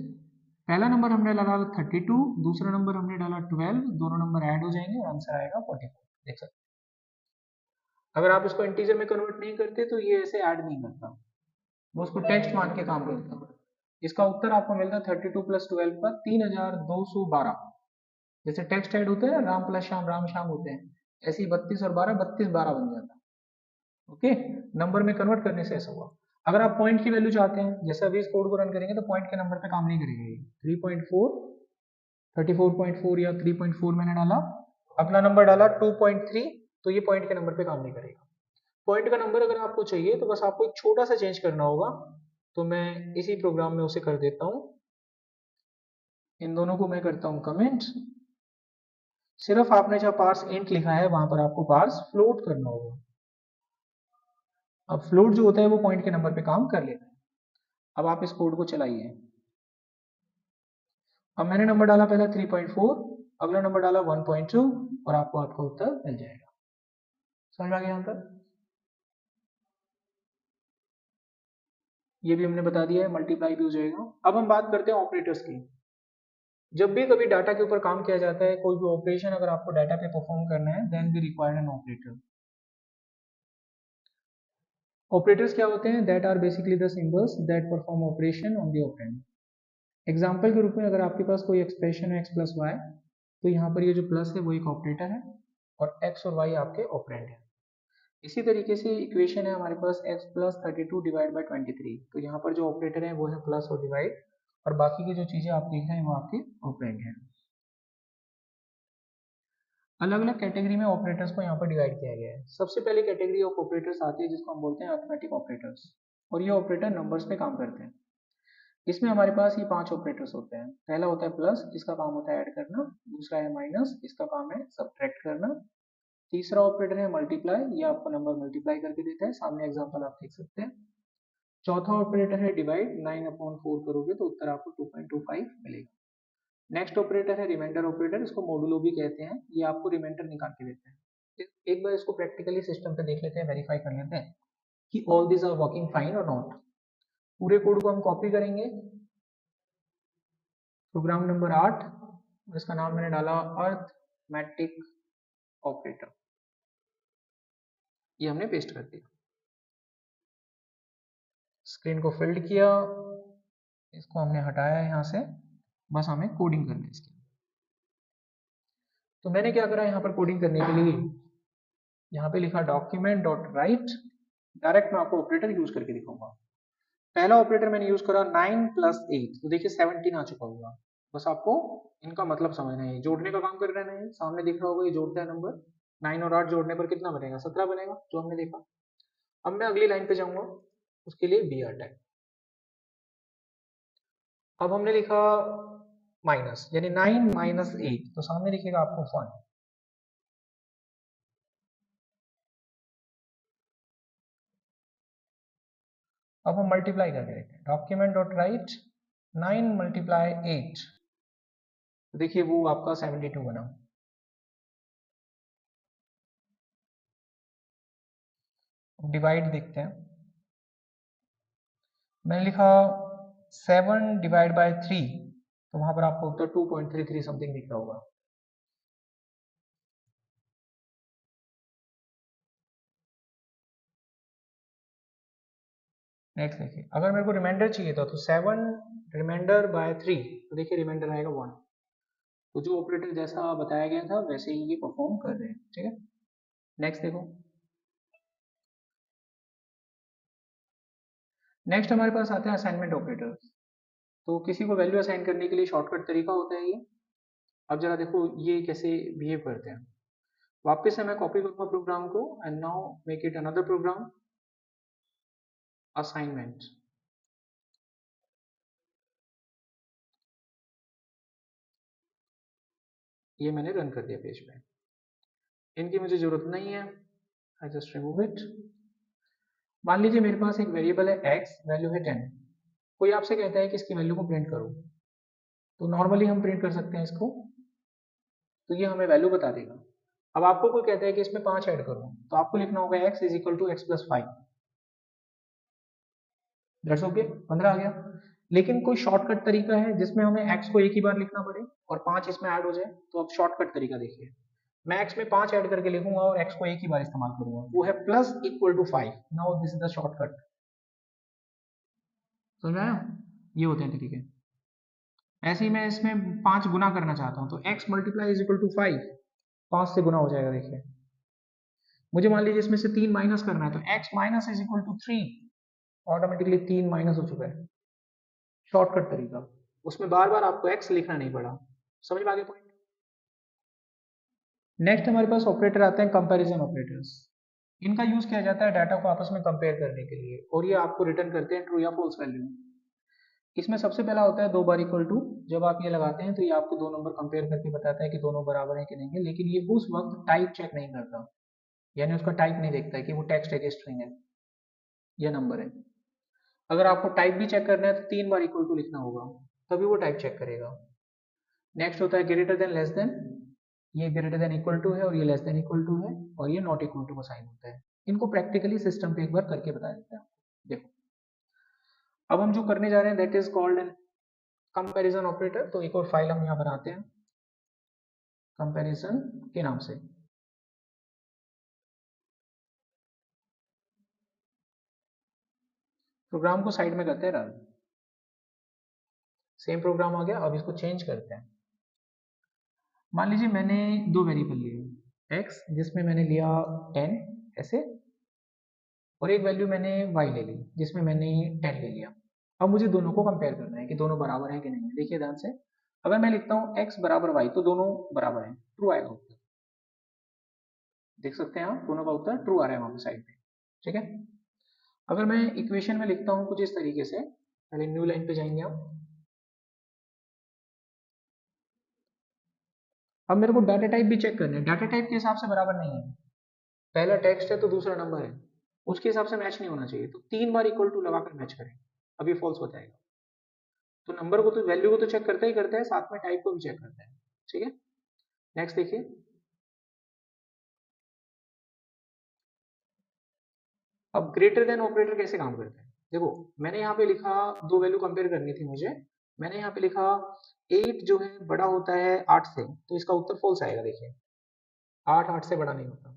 पहला नंबर हमने डाला 32, दूसरा नंबर हमने डाला 12, दोनों नंबर ऐड हो जाएंगे और आंसर आएगा 44। देख सकते हैं, अगर आप इसको इंटीजर में कन्वर्ट नहीं करते तो ये ऐसे ऐड नहीं करता, वो उसको टेक्स्ट मान के काम करता। इसका उत्तर आपको मिलता है 32 प्लस 12 पर 3212। जैसे टेक्स्ट ऐड होते हैं, राम प्लस श्याम राम श्याम होते हैं, ऐसे ही 32 और 12 32 12 बन जाता है। ओके, नंबर में कन्वर्ट करने से ऐसा हुआ। अगर आप पॉइंट की वैल्यू चाहते हैं, जैसे अभी इस कोड को रन करेंगे तो पॉइंट के नंबर पे काम नहीं करेगा ये। 3.4, 34.4 या 3.4 मैंने डाला, अपना नंबर डाला 2.3, तो ये पॉइंट के नंबर पे काम नहीं करेगा। पॉइंट का नंबर अगर आपको चाहिए तो बस आपको एक छोटा सा चेंज करना होगा, तो मैं इसी प्रोग्राम में उसे कर देता हूँ। इन दोनों को मैं करता हूँ कमेंट। सिर्फ आपने जहाँ पार्स इंट लिखा है वहां पर आपको पार्स फ्लोट करना होगा। अब फ्लोट जो होता है वो पॉइंट के नंबर पे काम कर लेता है। अब आप इस कोड को चलाइए। अब मैंने नंबर डाला पहला 3.4, अगला नंबर डाला 1.2 और आपको आपका उत्तर मिल जाएगा। समझ में आ गया यहाँ तक? ये भी हमने बता दिया है, मल्टीप्लाई भी हो जाएगा। अब हम बात करते हैं ऑपरेटर्स की। जब भी कभी डाटा के ऊपर काम किया जाता है, कोई भी ऑपरेशन अगर आपको डाटा पे परफॉर्म करना है, then we require an operator. Operators क्या होते हैं? That are basically the symbols that perform operation on the operand. Example के रूप में अगर आपके पास कोई एक्सप्रेशन है x प्लस वाई, तो यहाँ पर ये जो प्लस है वो एक ऑपरेटर है और x और y आपके ऑपरेंड है। इसी तरीके से इक्वेशन है हमारे पास x प्लस 32 डिवाइड बाई 23, तो यहाँ पर जो ऑपरेटर है वो है प्लस और डिवाइड, और बाकी की जो चीजें आप देख रहे हैं वो आपके ऑपरेंड है। अलग अलग कैटेगरी में ऑपरेटर्स को यहाँ पर डिवाइड किया गया है। सबसे पहले कैटेगरी ऑफ ऑपरेटर्स आती है जिसको हम बोलते हैं अरिथमेटिक ऑपरेटर्स, और ये ऑपरेटर नंबर्स पे काम करते हैं। इसमें हमारे पास ये 5 ऑपरेटर्स होते हैं। पहला होता है प्लस, इसका काम होता है ऐड करना। दूसरा है माइनस, इसका काम है सब्ट्रैक्ट करना। तीसरा ऑपरेटर है मल्टीप्लाई, ये आपको नंबर मल्टीप्लाई करके देता है, सामने एग्जांपल आप देख सकते हैं। चौथा ऑपरेटर है डिवाइड, 9/4 करोगे तो उत्तर आपको 2.25 मिलेगा। नेक्स्ट ऑपरेटर है रिमाइंडर ऑपरेटर, इसको मोडुलो भी कहते हैं, ये आपको रिमाइंडर निकाल के देता है। एक बार इसको प्रैक्टिकली सिस्टम पे देख लेते हैं, वेरीफाई कर लेते हैं कि all this are working fine और नॉट। पूरे कोड को हम कॉपी करेंगे, प्रोग्राम नंबर 8, इसका नाम मैंने डाला अरिथमेटिक ऑपरेटर, ये हमने पेस्ट कर दिया। स्क्रीन को फिल्ड किया, इसको हमने हटाया यहाँ से, बस हमें कोडिंग करनी है इसकी। तो मैंने क्या करा यहाँ पर कोडिंग करने के लिए, यहाँ पे लिखा डॉक्यूमेंट डॉट राइट, डायरेक्ट मैं आपको ऑपरेटर यूज करके दिखाऊंगा। पहला ऑपरेटर मैंने यूज करा 9 प्लस 8, तो देखिए 17 आ चुका होगा। बस आपको इनका मतलब समझना है, जोड़ने का काम कर रहे हैं, सामने दिख रहा होगा ये जोड़ता है नंबर। 9 और 8 जोड़ने पर कितना बनेगा? 17 बनेगा, जो हमने देखा। अब मैं अगली लाइन पे जाऊंगा, उसके लिए बी आर टाइप। अब हमने लिखा माइनस, यानी 9 माइनस 8, तो सामने दिखेगा आपको 1। अब हम मल्टीप्लाई करके देखते हैं, डॉक्यूमेंट डॉट राइट 9 मल्टीप्लाई 8, तो देखिए वो आपका 72 बना। डिवाइड देखते हैं, मैंने लिखा 7 डिवाइड बाय 3, तो वहां पर आपको उत्तर 2.33 समथिंग दिख रहा होगा। नेक्स्ट देखिए, अगर मेरे को रिमाइंडर चाहिए था तो 7 रिमाइंडर बाय 3, तो देखिए रिमाइंडर आएगा 1। तो जो ऑपरेटर जैसा बताया गया था वैसे ही ये परफॉर्म कर रहे हैं, ठीक है। नेक्स्ट देखो, नेक्स्ट हमारे पास आते हैं असाइनमेंट ऑपरेटर्स। तो किसी को वैल्यू असाइन करने के लिए शॉर्टकट तरीका होता है ये। अब जरा देखो ये कैसे बिहेव करते हैं। वापस से मैं कॉपी करूंगा प्रोग्राम को, and now make it another program, assignment. ये मैंने रन कर दिया पेज पे। इनकी मुझे जरूरत नहीं है, आई जस्ट रिमूव इट। मान लीजिए मेरे पास एक वेरिएबल है x, वैल्यू है 10। कोई आपसे कहता है कि इसकी वैल्यू को प्रिंट करो, तो नॉर्मली हम प्रिंट कर सकते हैं इसको, तो ये हमें वैल्यू बता देगा। अब आपको कोई कहता है कि इसमें 5 ऐड करो, तो आपको लिखना होगा x is equal to x plus 5, that's okay, 15 आ गया। लेकिन कोई शॉर्टकट तरीका है जिसमें हमें x को एक ही बार लिखना पड़े और 5 इसमें ऐड हो जाए? तो अब शॉर्टकट तरीका देखिए, मैं x में 5 ऐड करके लिखूंगा और x को एक ही बार इस्तेमाल करूंगा, वो है plus equal to 5। Now this is the shortcut. समझ में आया? ये होते हैं तरीके। ऐसे ही मैं इसमें 5 गुना करना चाहता हूँ, तो x multiply is equal to 5, 5 से गुना हो जाएगा। देखिए मुझे मान लीजिए इसमें से 3 माइनस करना है, तो x minus is equal to 3, automatically 3 minus हो चुका है। शॉर्टकट तरीका, उसमें बार बार आपको x लिखना नहीं पड़ा। समझ में आ गया पॉइंट? नेक्स्ट हमारे पास ऑपरेटर आते हैं कंपैरिजन ऑपरेटर्स। इनका यूज किया जाता है डाटा को आपस में कंपेयर करने के लिए, और ये आपको रिटर्न करते हैं ट्रू या फॉल्स वैल्यू। इसमें सबसे पहला होता है दो बार इक्वल टू। जब आप ये लगाते हैं तो ये आपको दो नंबर कंपेयर करके बताता है कि दोनों बराबर है कि नहीं है, लेकिन ये उस वक्त टाइप चेक नहीं करता, यानी उसका टाइप नहीं देखता है कि वो टेक्स्ट है कि स्ट्रिंग है या नंबर है। अगर आपको टाइप भी चेक करना है तो तीन बार इक्वल टू लिखना होगा, तभी वो टाइप चेक करेगा। नेक्स्ट होता है ग्रेटर देन लेस देन। ये ग्रेटर देन इक्वल टू है और ये लेस देन इक्वल टू है, और ये नॉट इक्वल टू का साइन होता है। इनको प्रैक्टिकली सिस्टम पे एक बार करके बता देते हैं। देखो, अब हम जो करने जा रहे हैं that is called an comparison operator. तो एक और फाइल हम यहाँ बनाते हैं कंपैरिजन के नाम से। प्रोग्राम को साइड में करते हैं रन। सेम प्रोग्राम आ गया। अब इसको चेंज करते हैं। मान लीजिए मैंने दो वेरिएबल लिए, एक्स जिसमें मैंने लिया 10 ऐसे, और एक वैल्यू मैंने वाई ले ली जिसमें मैंने 10 ले लिया। अब मुझे दोनों को कंपेयर करना है कि दोनों बराबर है कि नहीं है। देखिए ध्यान से, अगर मैं लिखता हूँ x बराबर y तो दोनों बराबर हैं, ट्रू आएगा उत्तर। देख सकते हैं आप, दोनों का उत्तर ट्रू आ रहा है वहां पे साइड पे। ठीक है। अगर मैं इक्वेशन में लिखता हूँ कुछ इस तरीके से, पहले न्यू लाइन पे जाएंगे आप। अब मेरे को डाटा टाइप भी चेक करना है, डाटा टाइप के हिसाब से बराबर नहीं है। पहला टेक्स्ट है तो दूसरा नंबर है, उसके हिसाब से मैच नहीं होना चाहिए। तो तीन बार इक्वल टू लगाकर मैच करें, अभी फॉल्स बताएगा। तो नंबर को तो, वैल्यू को तो चेक करता ही करता है, साथ में टाइप को भी चेक करता है। ठीक है। नेक्स्ट देखिए, अब ग्रेटर देन ऑपरेटर कैसे काम करता है। देखो, मैंने यहाँ पे लिखा, दो वैल्यू कंपेयर करनी थी मुझे। मैंने यहाँ पे लिखा 8 जो है बड़ा होता है 8 से, तो इसका उत्तर फॉल्स आएगा। देखिए 8 8 से बड़ा नहीं होता।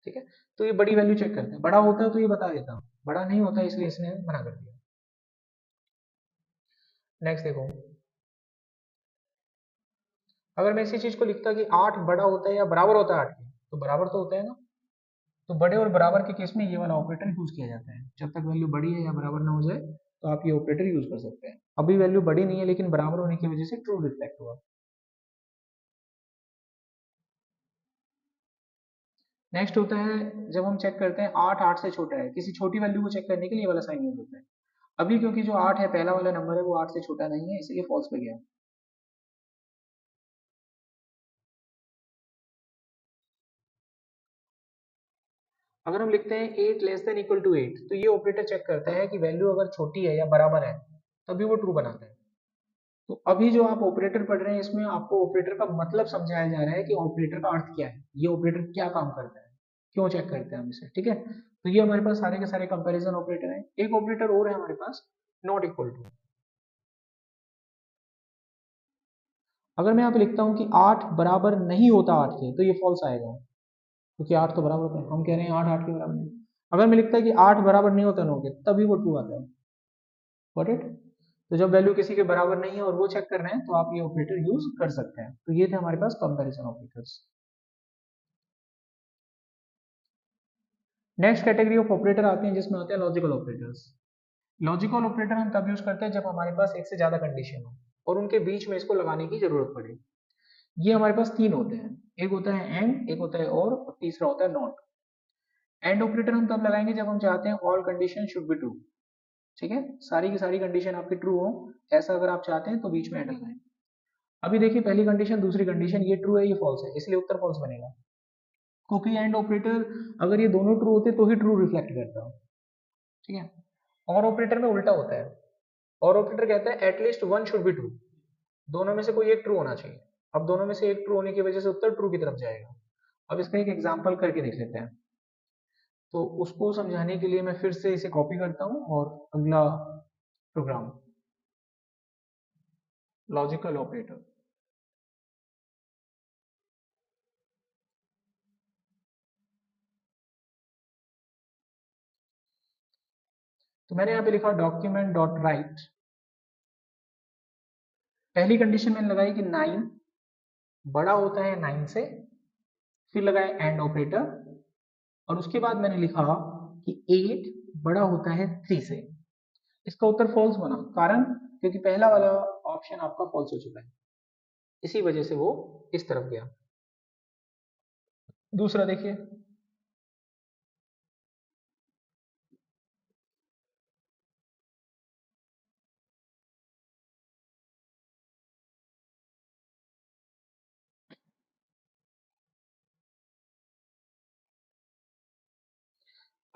ठीक है। तो ये बड़ी वैल्यू चेक करते हैं, बड़ा होता है तो ये बता देता, बड़ा नहीं होता इसलिए इसने मना कर दिया। नेक्स्ट देखो, अगर मैं इसी चीज को लिखता कि 8 बड़ा होता है या बराबर होता है 8 के, तो बराबर तो होता है ना। तो बड़े और बराबर के केस में ये वाला ऑपरेटर यूज किया जाता है। जब तक वैल्यू बड़ी है या बराबर ना हो जाए तो आप ये ऑपरेटर यूज कर सकते हैं। अभी वैल्यू बड़ी नहीं है लेकिन बराबर होने की वजह से ट्रू रिफ्लेक्ट हुआ। नेक्स्ट होता है जब हम चेक करते हैं 8 8 से छोटा है, किसी छोटी वैल्यू को चेक करने के लिए ये वाला साइन यूज होता है। अभी क्योंकि जो 8 है पहला वाला नंबर है वो 8 से छोटा नहीं है, इसलिए फॉल्स पे गया। अगर हम लिखते हैं 8 लेस देन इक्वल टू 8, तो ये ऑपरेटर चेक करता है कि वैल्यू अगर छोटी है या बराबर है, तभी वो ट्रू बनाता है। तो अभी जो आप ऑपरेटर पढ़ रहे हैं इसमें आपको ऑपरेटर का मतलब समझाया जा रहा है कि ऑपरेटर का अर्थ क्या है, ये ऑपरेटर क्या काम करता है, क्यों चेक करते हैं हम इसे। ठीक है। तो ये हमारे पास सारे के सारे कंपैरिजन ऑपरेटर हैं। एक ऑपरेटर और है हमारे पास, नॉट इक्वल टू। अगर मैं यहाँ पे लिखता हूँ कि 8 बराबर नहीं होता 8 के, तो ये फॉल्स आएगा, क्योंकि 8 तो बराबर होता है। हम कह रहे हैं 8 8 के बराबर नहीं। अगर मैं लिखता है कि 8 बराबर नहीं होता 9 के, तभी वो ट्रू आता है। Got it. तो जब वैल्यू किसी के बराबर नहीं है और वो चेक कर रहे हैं तो आप ये ऑपरेटर यूज कर सकते हैं। तो ये थे हमारे पास comparison operators. Next category of operator आते हैं जिसमें आते हैं लॉजिकल ऑपरेटर्स। लॉजिकल ऑपरेटर हम तब यूज करते हैं जब हमारे पास एक से ज्यादा कंडीशन हो और उनके बीच में इसको लगाने की जरूरत पड़े। ये हमारे पास तीन होते हैं, एक होता है एंड, एक होता है और तीसरा होता है नॉट। एंड ऑपरेटर हम तब लगाएंगे जब हम चाहते हैं all condition should be true. ठीक है, सारी की सारी कंडीशन आपकी ट्रू हो, ऐसा अगर आप चाहते हैं तो बीच में एंड लगाएं। अभी देखिए, पहली कंडीशन दूसरी कंडीशन, ये ट्रू है ये फॉल्स है, इसलिए उत्तर फॉल्स बनेगा। क्योंकि एंड ऑपरेटर अगर ये दोनों ट्रू होते तो ही ट्रू रिफ्लेक्ट करता। ठीक है। और ऑपरेटर में उल्टा होता है, और ऑपरेटर कहता है at least one should be true, दोनों में से कोई एक ट्रू होना चाहिए। अब दोनों में से एक ट्रू होने की वजह से उत्तर ट्रू की तरफ जाएगा। अब इसका एक एग्जांपल करके देख लेते हैं। तो उसको समझाने के लिए मैं फिर से इसे कॉपी करता हूं और अगला प्रोग्राम, लॉजिकल ऑपरेटर। तो मैंने यहाँ पे लिखा डॉक्यूमेंट डॉट राइट। पहली कंडीशन मैंने लगाई कि 9 बड़ा होता है 9 से, फिर लगाया एंड ऑपरेटर, और उसके बाद मैंने लिखा कि 8 बड़ा होता है 3 से। इसका उत्तर फॉल्स बना, कारण क्योंकि पहला वाला ऑप्शन आपका फॉल्स हो चुका है, इसी वजह से वो इस तरफ गया। दूसरा देखिए,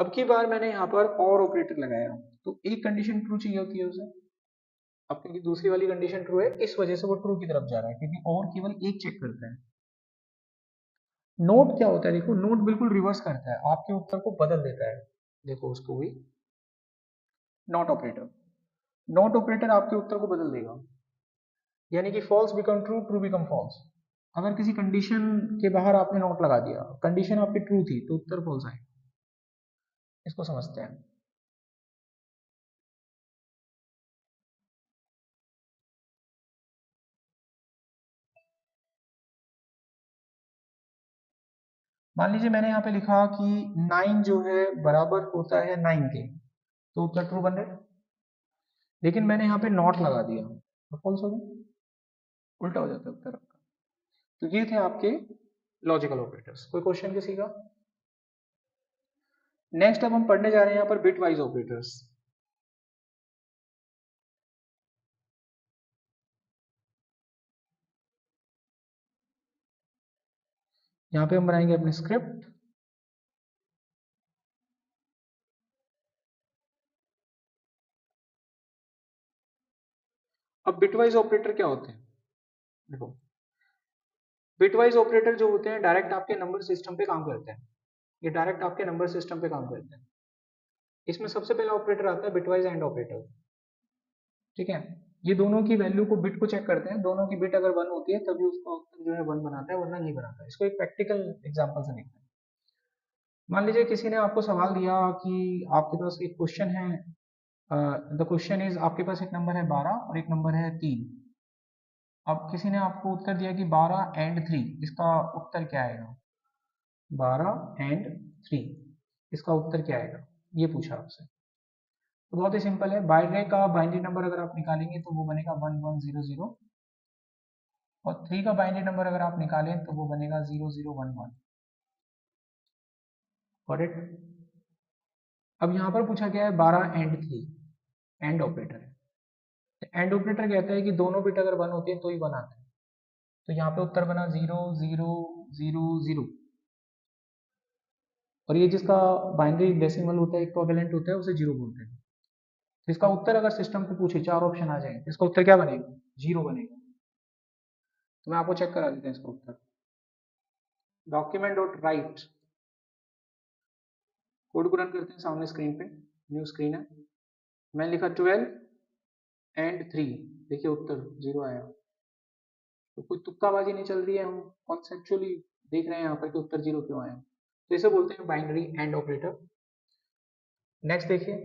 अब की बार मैंने यहाँ पर और ऑपरेटर लगाया, तो एक कंडीशन ट्रू चाहिए होती है उसे। अब क्योंकि दूसरी वाली कंडीशन ट्रू है, इस वजह से वो ट्रू की तरफ जा रहा है, क्योंकि और केवल एक चेक करता है। नोट क्या होता है, देखो नोट बिल्कुल रिवर्स करता है, आपके उत्तर को बदल देता है। देखो उसको भी, नॉट ऑपरेटर, नॉट ऑपरेटर आपके उत्तर को बदल देगा, यानी कि false become true, true become false. अगर किसी कंडीशन के बाहर आपने नॉट लगा दिया, कंडीशन आपकी ट्रू थी, तो उत्तर फॉल्स आएगा। इसको समझते हैं। मान लीजिए मैंने यहाँ पे लिखा कि 9 जो है बराबर होता है 9 के, तो उत्तर ट्रू बन रहा है। लेकिन मैंने यहाँ पे नॉट लगा दिया, तो फॉल्स हो गया, उल्टा हो जाता है उत्तर आपका। तो ये थे आपके लॉजिकल ऑपरेटर्स। कोई क्वेश्चन किसी का? नेक्स्ट अब हम पढ़ने जा रहे हैं यहाँ पर बिट वाइज ऑपरेटर्स। यहाँ पे हम बनाएंगे अपनी स्क्रिप्ट। अब बिटवाइज ऑपरेटर क्या होते हैं, देखो बिटवाइज ऑपरेटर जो होते हैं डायरेक्ट आपके नंबर सिस्टम पे काम करते हैं। ये डायरेक्ट आपके नंबर सिस्टम पे काम करते हैं। इसमें सबसे पहला ऑपरेटर आता है बिटवाइज एंड ऑपरेटर। ठीक है, ये दोनों की वैल्यू को, बिट को चेक करते हैं, दोनों की बिट अगर 1 होती है तभी उसका उत्तर जो है 1 बनाता है, वरना नहीं बनाता। इसको एक प्रैक्टिकल एग्जांपल से देखते हैं। मान लीजिए किसी ने आपको सवाल दिया कि आपके पास एक क्वेश्चन है, द क्वेश्चन इज, आपके पास एक नंबर है 12 और एक नंबर है 3। अब किसी ने आपको उत्तर दिया कि 12 एंड 3, इसका उत्तर क्या आएगा? 12 एंड 3, इसका उत्तर क्या आएगा, ये पूछा आपसे। तो बहुत ही सिंपल है, बाइनरी का बाइनरी नंबर अगर आप निकालेंगे तो वो बनेगा 1100, और 3 का बाइनरी नंबर अगर आप निकालें तो वो बनेगा 0011। Got it? अब यहाँ पर पूछा गया है 12 एंड 3, एंड ऑपरेटर है। एंड ऑपरेटर कहता है कि दोनों बिट अगर 1 होती है तो ही 1 आता है। तो यहाँ पे उत्तर बना 0000, और ये जिसका बाइनरी डेसिमल होता है, इक्विवेलेंट होता है, उसे जीरो बोलते हैं। तो इसका उत्तर अगर सिस्टम पे पूछे, 4 ऑप्शन आ जाए, इसका उत्तर क्या बनेगा? 0 बनेगा। तो मैं आपको चेक करा देता हूँ इसका उत्तर। डॉक्यूमेंट डॉट राइट, कोड को रन करते हैं सामने स्क्रीन पे, न्यू स्क्रीन है। मैंने लिखा 12 एंड 3, देखिए उत्तर 0 आया। तो कोई तुक्काबाजी नहीं चल रही है, हम कॉन्सेप्चुअली देख रहे हैं यहाँ पर कि उत्तर 0 क्यों आया। तो इसे बोलते हैं बाइनरी एंड ऑपरेटर। नेक्स्ट देखिए,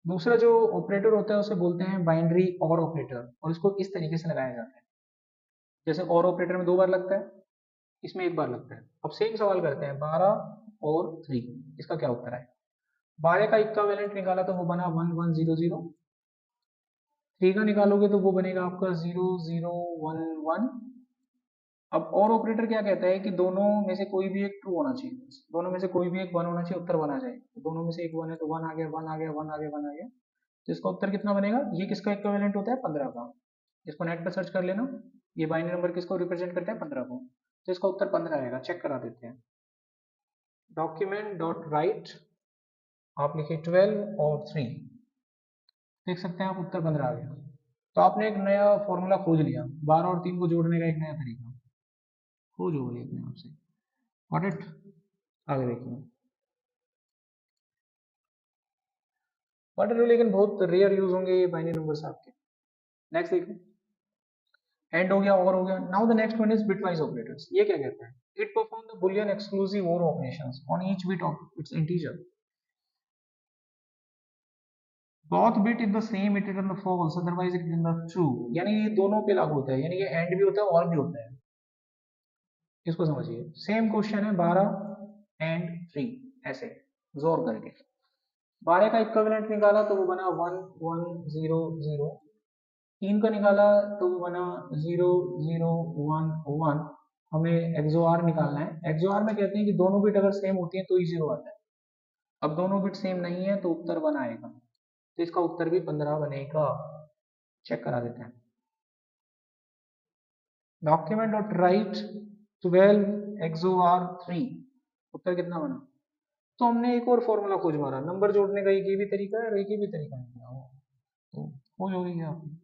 दूसरा जो ऑपरेटर होता है उसे बोलते हैं बाइनरी और ऑपरेटर, और इसको इस तरीके से लगाया जाता है, जैसे और ऑपरेटर में 2 बार लगता है, इसमें 1 बार लगता है। अब सेम सवाल करते हैं, 12 और 3, इसका क्या उत्तर है? 12 का इक्विवेलेंट निकाला तो वो बना 1100, 3 का निकालोगे तो वो बनेगा आपका 0011। अब और ऑपरेटर क्या कहता है कि दोनों में से कोई भी एक ट्रू होना चाहिए, दोनों में से कोई भी एक 1 होना चाहिए, उत्तर 1 आ जाए। तो दोनों में से एक 1 है, तो 1 आ गया, 1 आ गया, 1 आ गया, 1 आ गया। तो इसका उत्तर कितना बनेगा? ये किसका इक्विवेलेंट होता है? 15 का। इसको नेट पर सर्च कर लेना, ये बाइनरी नंबर किसको रिप्रेजेंट करता है? 15 को। तो इसका उत्तर 15 आएगा। चेक करा देते हैं। डॉक्यूमेंट डॉट राइट, आप लिखिए 12 और 3, देख सकते हैं आप उत्तर 15 आ गया। तो आपने एक नया फॉर्मूला खोज लिया, 12 और 3 को जोड़ने का एक नया तरीका खोज हो गई अपने आप से। Got it? आगे देखिए, गॉट इट, लेकिन बहुत रेयर यूज होंगे ये बाइनरी नंबर्स आपके। नेक्स्ट देखिए, एंड हो गया, और हो गया। Now the next one is bitwise operators. ये क्या कहता है? It perform the Boolean exclusive or operations on each bit of its integer. both bit in the same it return the false, otherwise it return the true। यानी ये दोनों पे लागू होता है, यानी ये एंड भी होता है और भी होता है। इसको समझिए, सेम क्वेश्चन है 12 एंड 3, ऐसे जोर करके 12 का इक्विवेलेंट निकाला तो वो बना 1100, 3 का निकाला तो वो बना 0011। हमें एक्सोआर निकालना है। एक्सोआर में कहते हैं कि दोनों बिट अगर सेम होती है तो ही 0 आता है। अब दोनों बिट सेम नहीं है तो उत्तर 1 आएगा, तो इसका उत्तर भी 15 बनेगा। चेक करा देते हैं। डॉक्यूमेंट डॉट राइट, 12 XOR 3, उत्तर कितना बना? तो हमने एक और फॉर्मूला खोज मारा, नंबर जोड़ने का एक ये भी तरीका है और एक ये भी तरीका निकला हो, तो खोज हो गई है आपकी।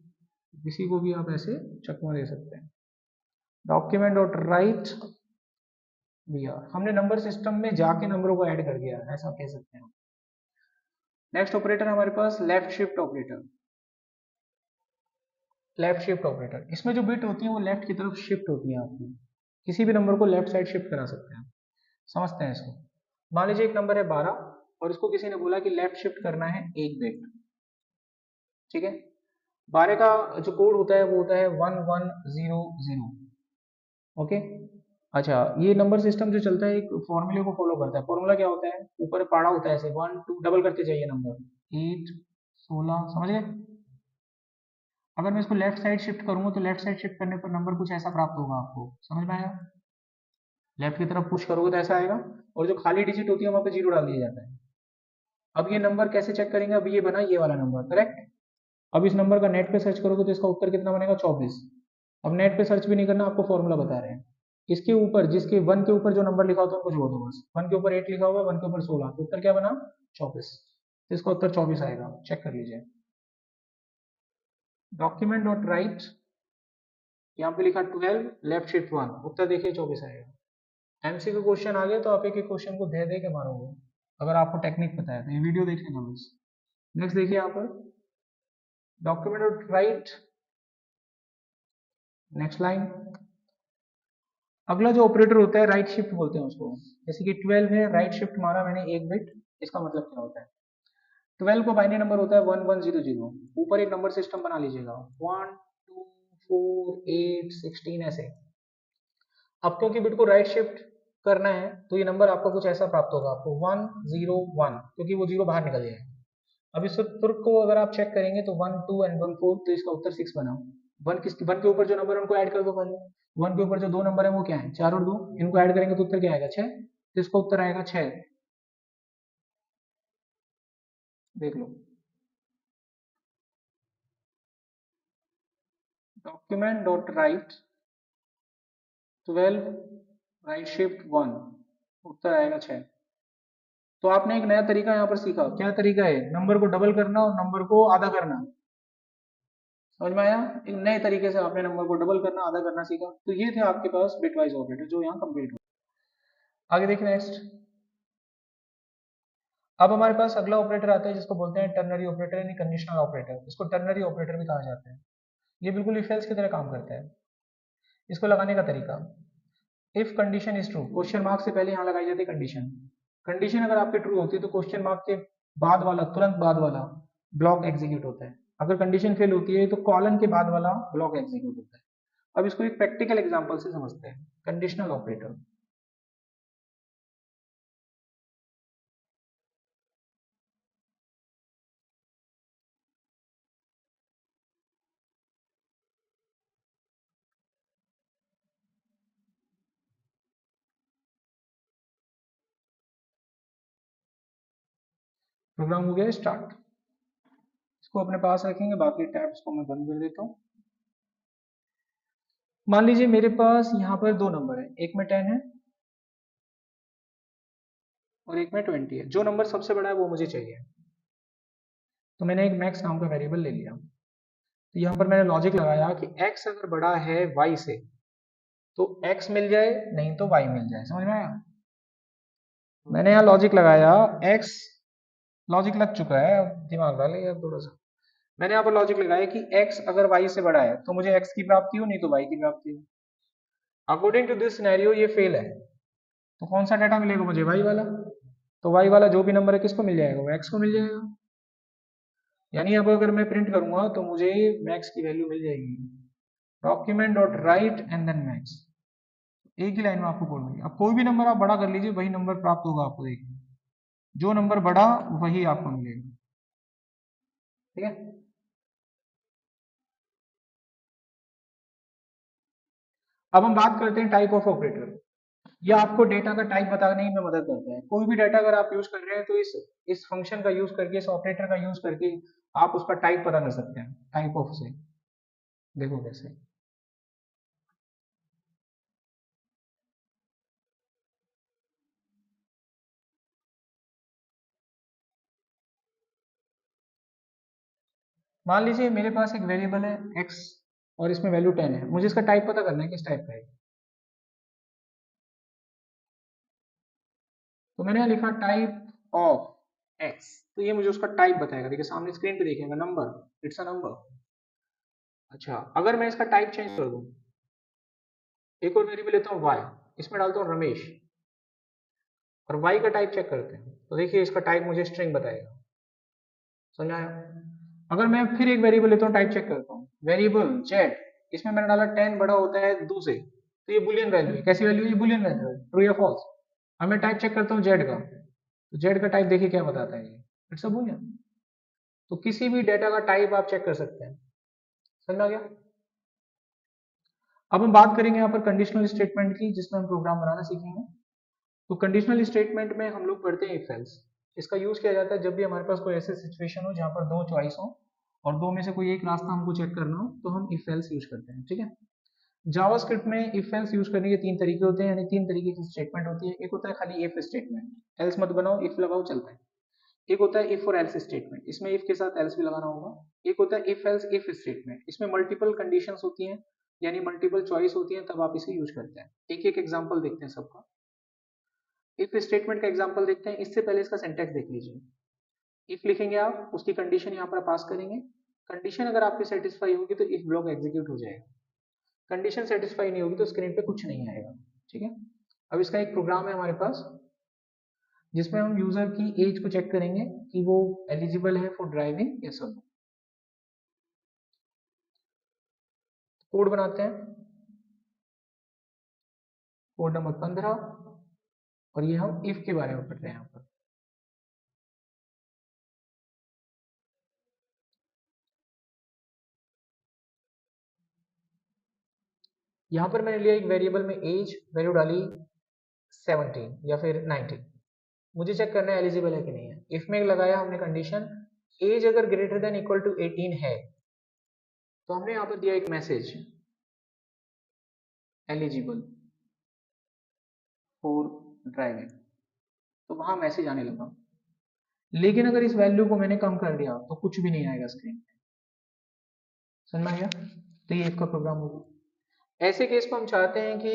किसी को भी आप ऐसे चकमा दे सकते हैं। डॉक्यूमेंट डॉट राइट BR, हमने नंबर सिस्टम में जाके नंबरों को ऐड कर दिया, ऐसा कह सकते हैं। नेक्स्ट ऑपरेटर हमारे पास left shift operator. Left shift operator, इसमें जो बिट होती है वो लेफ्ट की तरफ शिफ्ट होती है आपकी, किसी भी नंबर को लेफ्ट साइड शिफ्ट करा सकते हैं। समझते हैं इसको। मान लीजिए एक नंबर है 12 और इसको किसी ने बोला कि लेफ्ट शिफ्ट करना है एक बिट, ठीक है। 12 का जो कोड होता है वो होता है 1100, ओके। अच्छा, ये नंबर सिस्टम जो चलता है एक फॉर्मूले को फॉलो करता है। फॉर्मूला क्या होता है? ऊपर पढ़ा होता है ऐसे 1 2 डबल करते जाइए नंबर 8 16, समझ गए? अगर मैं इसको लेफ्ट साइड शिफ्ट करूंगा तो लेफ्ट साइड शिफ्ट करने पर नंबर कुछ ऐसा प्राप्त होगा आपको, समझ में आया? लेफ्ट की तरफ पुश करोगे तो ऐसा आएगा, और जो खाली डिजिट होती है वहां पे जीरो डाल दिया जाता है। अब ये नंबर कैसे चेक करेंगे? अब ये बना ये वाला नंबर, करेक्ट। अब इस नंबर का नेट पे सर्च करोगे तो इसका उत्तर कितना बनेगा? 24। अब नेट पे सर्च भी नहीं करना, आपको फॉर्मूला बता रहे हैं। इसके ऊपर जिसके 1 के ऊपर जो नंबर लिखा होता है उनको जोड़ दो बस। 1 के ऊपर 8 लिखा हुआ है, 1 के ऊपर 16, तो उत्तर क्या बना? 24। तो इसका उत्तर 24 आएगा, चेक कर लीजिए। डॉक्यूमेंट डॉट राइट, यहाँ पे लिखा 12 लेफ्ट शिफ्ट 1, उत्तर देखिए 24 आएगा। एमसीक्यू क्वेश्चन आ गया तो आप एक एक क्वेश्चन को दे दे के मारोगे, अगर आपको टेक्निक पता है तो। ये वीडियो देख लेना बस। नेक्स्ट देखिए यहाँ पर document dot right, next line. अगला जो ऑपरेटर होता है राइट शिफ्ट बोलते हैं उसको। जैसे कि 12 है, राइट शिफ्ट मारा मैंने एक बिट, इसका मतलब क्या होता है? 12 को बाइनरी नंबर होता है 1100, ऊपर एक नंबर सिस्टम बना लीजिएगा 1 2 4 8 16 ऐसे। अब क्योंकि बिट को राइट शिफ्ट करना है तो ये नंबर आपका कुछ ऐसा प्राप्त होगा आपको 101, क्योंकि वो जीरो बाहर निकल जाएगा। अब इस तुर्क को अगर आप चेक करेंगे तो 1 2 एंड 1 4, तो इसका उत्तर 6 बना। 1 के ऊपर जो नंबर है उनको ऐड कर दो पहले। 1 के ऊपर जो दो नंबर है वो क्या है? 4 और 2, इनको ऐड करेंगे तो उत्तर क्या आएगा? 6, तो इसका उत्तर आएगा 6। देख लो। Document dot write 12 right shift 1, उत्तर आएगा 6। तो आपने एक नया तरीका यहाँ पर सीखा। क्या तरीका है? नंबर को डबल करना और नंबर को आधा करना। समझ में आया? एक नए तरीके से आपने नंबर को डबल करना आधा करना सीखा। तो ये थे आपके पास बिटवाइज ऑपरेटर जो यहाँ कंप्लीट हो। आगे देखिए नेक्स्ट। अब हमारे पास अगला ऑपरेटर आता है जिसको बोलते हैं टर्नरी ऑपरेटर यानी कंडीशनल ऑपरेटर। इसको टर्नरी ऑपरेटर भी कहा जाता है। ये बिल्कुल इफ एल्स की तरह काम करता है। इसको लगाने का तरीका, if condition is true, question mark से पहले यहाँ लगाई जाती है कंडीशन। कंडीशन अगर आपकी ट्रू होती है तो क्वेश्चन मार्क के बाद वाला, तुरंत बाद वाला ब्लॉक एग्जीक्यूट होता है। अगर कंडीशन फेल होती है तो कॉलन के बाद वाला ब्लॉक एग्जीक्यूट होता है। अब इसको एक प्रैक्टिकल एग्जांपल से समझते हैं। कंडीशनल ऑपरेटर, प्रोग्राम हो गया स्टार्ट। इसको अपने पास रखेंगे, बाकी टैब्स को मैं बंद कर देता हूँ। मान लीजिए मेरे पास यहाँ पर दो नंबर है, एक में 10 है और एक में 20 है। जो नंबर सबसे बड़ा है वो मुझे चाहिए। तो मैंने एक मैक्स नाम का वेरिएबल ले लिया। तो यहाँ पर मैंने लॉजिक लगाया कि x अगर बड़ा है y से तो x मिल जाए, नहीं तो y मिल जाए। समझ में आया? मैंने यहाँ लॉजिक लगाया, x लॉजिक लग चुका है, अब दिमाग डालिए अब थोड़ा सा। मैंने यहाँ पर लॉजिक लगाया कि x अगर y से बड़ा है तो मुझे x की प्राप्ति हो, नहीं तो y की प्राप्ति हो। अकॉर्डिंग टू दिस सिनेरियो ये फेल है, तो कौन सा डाटा मिलेगा मुझे? y वाला। तो y वाला जो भी नंबर है किसको मिल जाएगा? वो x को मिल जाएगा। यानी अब अगर मैं प्रिंट करूंगा तो मुझे मैक्स की वैल्यू मिल जाएगी। Document dot write and then max, एक ही लाइन में आपको कोड मिलेगा। अब कोई भी नंबर आप बड़ा कर लीजिए, वही नंबर प्राप्त होगा आपको। देखिए, जो नंबर बड़ा वही आपको मिलेगा। ठीक है। अब हम बात करते हैं टाइप ऑफ ऑपरेटर। ये आपको डेटा का टाइप बताने में मदद करता है। कोई भी डाटा अगर आप यूज कर रहे हैं तो इस फंक्शन का यूज करके, इस ऑपरेटर का यूज करके आप उसका टाइप पता कर सकते हैं। टाइप ऑफ से देखो कैसे। मान लीजिए मेरे पास एक वेरिएबल है x और इसमें वैल्यू 10 है, मुझे इसका टाइप पता करना है किस टाइप का है। तो मैंने यहाँ लिखा टाइप ऑफ x, तो ये मुझे उसका टाइप बताएगा। देखिए सामने स्क्रीन पे देखिएगा नंबर, इट्स अ नंबर। अच्छा, अगर मैं इसका टाइप चेंज कर दूं, एक और वेरिएबल लेता हूँ y, इसमें डालता हूँ रमेश और y का टाइप चेक करते हैं, तो देखिए इसका टाइप मुझे स्ट्रिंग बताएगा। समझ आया? अगर मैं फिर एक वेरिएबल लेता हूँ, टाइप चेक करता हूँ, वेरिएबल z, इसमें मैंने डाला 10 बड़ा होता है 2 से, तो ये बुलियन वैल्यू है। कैसी वैल्यू है? ये बुलियन वैल्यू है, ट्रू या फॉल्स। अब मैं टाइप चेक करता हूँ z का, तो z का टाइप देखिए क्या बताता है, ये इट्स अ बुलियन। तो किसी भी डेटा का टाइप आप चेक कर सकते हैं। समझ आ गया? अब हम बात करेंगे यहाँ पर कंडीशनल स्टेटमेंट की, जिसमें हम प्रोग्राम बनाना सीखेंगे। तो कंडीशनल स्टेटमेंट में हम लोग पढ़ते हैं इफ एल्स। इसका यूज किया जाता है जब भी हमारे पास कोई ऐसी सिचुएशन हो जहाँ पर दो चॉइस हो और दो में से कोई एक रास्ता हमको चेक करना हो, तो हम इफ एल्स यूज करते हैं। ठीक है? जावास्क्रिप्ट में इफ एल्स यूज करने के तीन तरीके होते हैं, यानी तीन तरीके की स्टेटमेंट होती है। एक होता है खाली इफ स्टेटमेंट, एल्स मत बनाओ, इफ लगाओ चलता है। एक होता है इफ और एल्स स्टेटमेंट, इसमें इफ के साथ एल्स भी लगाना होगा। एक होता है इफ एल्स इफ स्टेटमेंट, इसमें मल्टीपल कंडीशंस होती हैं, यानी मल्टीपल चॉइस होती है, तब आप इसे यूज करते हैं। एक एक एग्जांपल देखते हैं सबका। इफ स्टेटमेंट का एग्जांपल देखते हैं, इससे पहले इसका सिंटैक्स देख लीजिए। इफ लिखेंगे आप, उसकी कंडीशन यहाँ पर पास करेंगे, कंडीशन अगर आपकी सेटिस्फाई होगी तो इफ ब्लॉक एग्जीक्यूट हो जाएगा, कंडीशन सेटिस्फाई नहीं होगी तो स्क्रीन पे कुछ नहीं आएगा। ठीक है? अब इसका एक प्रोग्राम है हमारे पास, जिसमें हम यूजर की एज को चेक करेंगे कि वो एलिजिबल है फॉर ड्राइविंग या सब। कोड बनाते हैं, कोड नंबर 15, और ये हम इफ के बारे में पढ़ रहे हैं यहाँ पर। यहाँ पर मैंने लिया एक वेरिएबल में एज, वैल्यू डाली 17 या फिर 19। मुझे चेक करना है एलिजिबल है कि नहीं है। इफ में लगाया हमने कंडीशन, एज अगर ग्रेटर देन इक्वल टू 18 है, तो हमने यहाँ पर दिया एक मैसेज, एलिजिबल फॉर ड्राइविंग, तो वहां मैसेज आने लगा। लेकिन अगर इस वैल्यू को मैंने कम कर दिया तो कुछ भी नहीं आएगा स्क्रीन पे। समझ में आ गया? तो ये इफ का प्रोग्राम होगा। ऐसे केस को हम चाहते हैं कि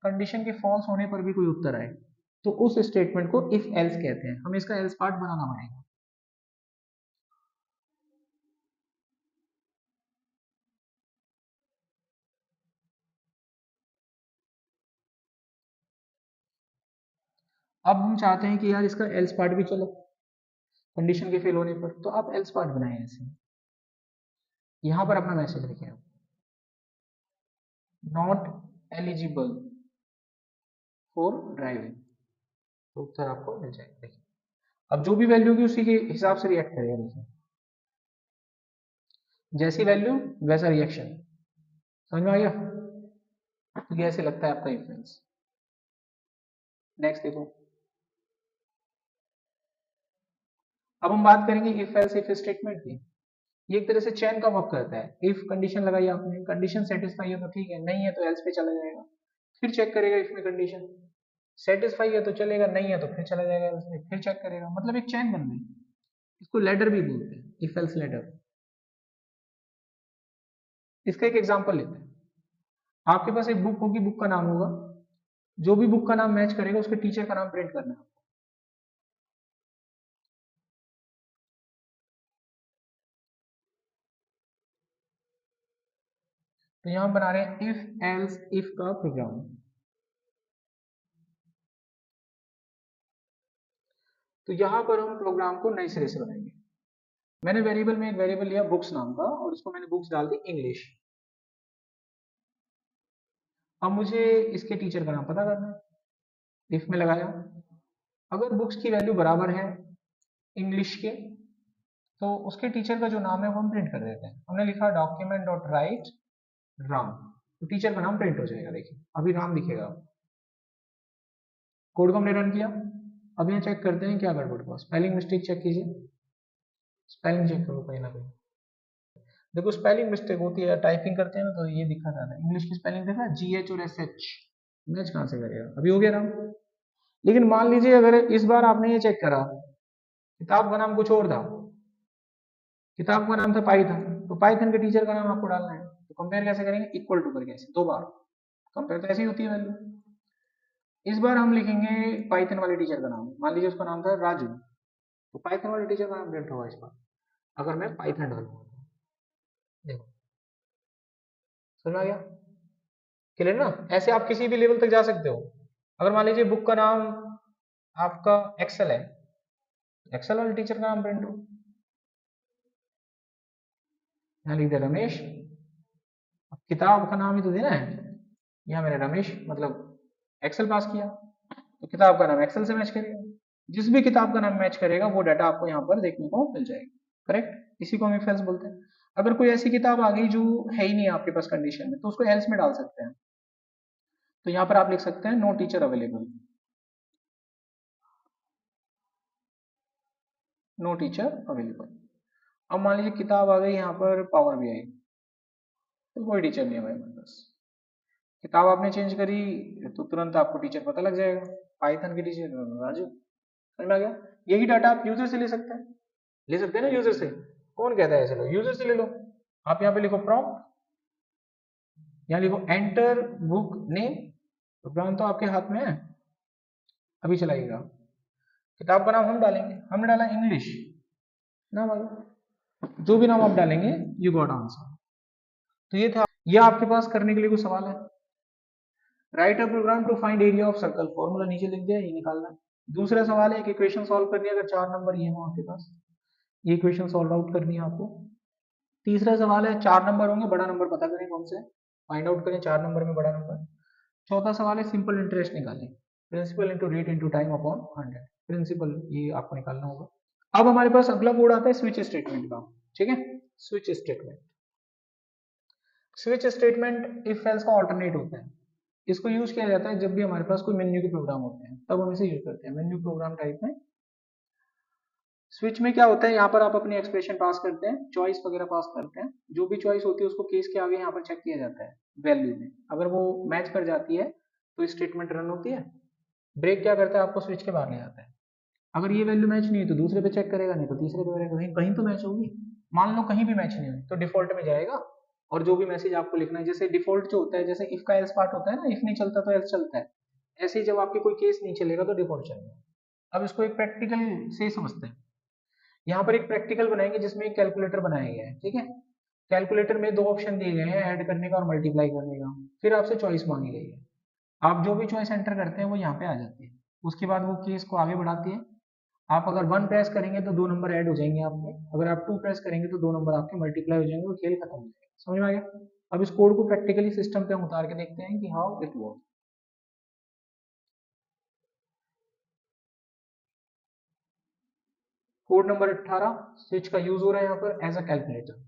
कंडीशन के फॉल्स होने पर भी कोई उत्तर आए, तो उस स्टेटमेंट को इफ एल्स कहते हैं। हमें इसका एल्स पार्ट बनाना पड़ेगा। अब हम चाहते हैं कि यार इसका एल्स पार्ट भी चले कंडीशन के फेल होने पर, तो आप एल्स पार्ट बनाए ऐसे। यहां पर अपना मैसेज लिखें, नॉट एलिजिबल फॉर ड्राइविंग, तो उत्तर आपको मिल जाएगा। देखिए अब जो भी वैल्यू होगी उसी के हिसाब से रिएक्ट करेगा। देखिए जैसी वैल्यू वैसा रिएक्शन। समझ में आ गया? तो ये ऐसे लगता है आपका इन्फ्लुएंस। नेक्स्ट देखो, अब हम बात करेंगे इफ एल्स इफ स्टेटमेंट की। ये एक तरह से चेन का वर्क करता है। इफ कंडीशन लगाई आपने, कंडीशन सेटिस्फाई है तो ठीक है, नहीं है तो एल्स पे चला जाएगा, फिर चेक करेगा इफ में कंडीशन सेटिस्फाई है तो चलेगा, नहीं है तो फिर चला जाएगा एल्स में, फिर चेक करेगा। मतलब एक चेन बन गई। इसको लेडर भी बोलते हैं, इफ एल्स लेडर। इसका एक एग्जांपल लेते हैं। आपके पास एक बुक होगी, बुक का नाम होगा, जो भी बुक का नाम मैच करेगा उसके टीचर का नाम प्रिंट करना है। तो यहां बना रहे हैं इफ एल्स इफ का प्रोग्राम। तो यहां पर हम प्रोग्राम को नए सिरे से बनाएंगे। मैंने वेरिएबल में एक वेरिएबल लिया बुक्स नाम का, और उसको मैंने बुक्स डाल दी इंग्लिश। अब मुझे इसके टीचर का नाम पता करना है। इफ में लगाया, अगर बुक्स की वैल्यू बराबर है इंग्लिश के, तो उसके टीचर का जो नाम है वो हम प्रिंट कर देते हैं। हमने लिखा डॉक्यूमेंट डॉट राइट राम, तो टीचर का नाम प्रिंट हो जाएगा। देखिए अभी राम दिखेगा। कोड को हमने रन किया। अब यहाँ चेक करते हैं क्या गड़बड़ हुआ। स्पेलिंग मिस्टेक चेक कीजिए, स्पेलिंग चेक करो कहीं ना कहीं। देखो स्पेलिंग मिस्टेक होती है, टाइपिंग करते हैं ना तो ये दिक्कत आता है। इंग्लिश की स्पेलिंग देखा, GH और SH मैच कहाँ से करेगा। अभी हो गया राम। लेकिन मान लीजिए अगर इस बार आपने ये चेक करा, किताब का नाम कुछ और था, किताब का नाम था पाइथन, पाइथन के टीचर का नाम आपको डालना है, तो कंपेयर कैसे करेंगे, इक्वल टू करके, ऐसे 2 बार कंपेयर, तो ऐसे ही होती है वैल्यू। इस बार हम लिखेंगे पाइथन वाले टीचर का नाम, मान लीजिए उसका नाम था राजू, तो पाइथन वाले टीचर का नाम प्रिंट होगा इस बार, अगर मैं पाइथन डालूंगा। देखो समझ में आ गया, क्लियर ना। ऐसे आप किसी भी लेवल तक जा सकते हो। अगर मान लीजिए बुक का नाम आपका एक्सेल है, एक्सेल वाले टीचर का नाम प्रिंट हो, यहाँ लिख दिया रमेश, किताब का नाम ही तो देना है, यहाँ मैंने रमेश मतलब एक्सेल पास किया, तो किताब का नाम एक्सेल से मैच करेगा, जिस भी किताब का नाम मैच करेगा वो डाटा आपको यहाँ पर देखने को मिल जाएगा, करेक्ट। इसी को हम इफ एल्स बोलते हैं। अगर कोई ऐसी किताब आ गई जो है ही नहीं आपके पास कंडीशन में, तो उसको एल्स में डाल सकते हैं, तो यहाँ पर आप लिख सकते हैं no teacher available, no teacher available. अब मान लीजिए किताब आ गई यहाँ पर पावर बीआई, तो कोई टीचर नहीं है भाई हमारे पास। किताब आपने चेंज करी तो तुरंत आपको टीचर पता लग जाएगा, पाइथन के टीचर राजू, समझ में आ गया। यही डाटा आप यूजर से ले सकते हैं, ले सकते हैं ना यूजर से, कौन कहता है चलो यूजर से ले लो। आप यहाँ पे लिखो प्रॉम्प्ट, यहाँ लिखो एंटर बुक नेम, प्रोग्राम तो आपके हाथ में है, अभी चलाइएगा। किताब का नाम हम डालेंगे, हमने डाला इंग्लिश ना भाई, जो भी नाम आप डालेंगे यू गॉट आंसर। तो ये था, ये आपके पास करने के लिए कुछ सवाल है। Write a program to find area of circle, formula नीचे लिख दिया, ये निकालना है। दूसरा सवाल है एक इक्वेशन सॉल्व करनी है, अगर 4 नंबर ये हो आपके पास, ये इक्वेशन सॉल्व आउट करनी है आपको। तीसरा सवाल है 4 नंबर होंगे, बड़ा नंबर पता करें कौन से, फाइंड आउट करें 4 नंबर में बड़ा नंबर। चौथा सवाल है सिंपल इंटरेस्ट निकालें, principal into rate into time upon 100, principal ये आपको निकालना होगा। अब हमारे पास अगला कोड आता है स्विच स्टेटमेंट का, ठीक है। Switch statement, switch statement if else का ऑल्टरनेट होता है, इसको यूज किया जाता है जब भी हमारे पास कोई मेन्यू के प्रोग्राम होते हैं, तब हम इसे यूज करते हैं मेन्यू प्रोग्राम टाइप में। स्विच में क्या होता है, यहाँ पर आप अपनी एक्सप्रेशन पास करते हैं, चॉइस वगैरह पास करते हैं, जो भी चॉइस होती है उसको केस के आगे यहाँ पर चेक किया जाता है वैल्यू में, अगर वो मैच कर जाती है तो स्टेटमेंट रन होती है। ब्रेक क्या करता है, आपको स्विच के बाहर ले जाता है, अगर ये वैल्यू मैच नहीं है तो दूसरे पे चेक करेगा, नहीं तो तीसरे पे करेगा, कहीं कहीं तो मैच होगी। मान लो कहीं भी मैच नहीं हुई तो डिफॉल्ट में जाएगा, और जो भी मैसेज आपको लिखना है, जैसे डिफॉल्ट जो होता है, जैसे इफ का एल्स पार्ट होता है ना, इफ नहीं चलता तो एल्स चलता है, ऐसे ही जब आपके कोई केस नहीं चलेगा तो डिफॉल्ट चलेगा। अब इसको एक प्रैक्टिकल से समझते हैं। यहाँ पर एक प्रैक्टिकल बनाएंगे जिसमें एक कैलकुलेटर बनाया गया है, ठीक है। कैलकुलेटर में 2 ऑप्शन दिए गए हैं, ऐड करने का और मल्टीप्लाई करने का, फिर आपसे चॉइस मांगी गई है, आप जो भी चॉइस एंटर करते हैं वो यहाँ पे आ जाती है, उसके बाद वो केस को आगे बढ़ाती है। आप अगर 1 प्रेस करेंगे तो 2 नंबर ऐड हो जाएंगे आपके, अगर आप 2 प्रेस करेंगे तो 2 नंबर आपके मल्टीप्लाई हो जाएंगे, वो खेल खत्म हो जाएगा। समझ में आ गया। अब इस कोड को प्रैक्टिकली सिस्टम पे हम उतार के देखते हैं कि how it work. Code number 18, switch का यूज हो रहा है यहाँ पर एज अ कैलकुलेटर।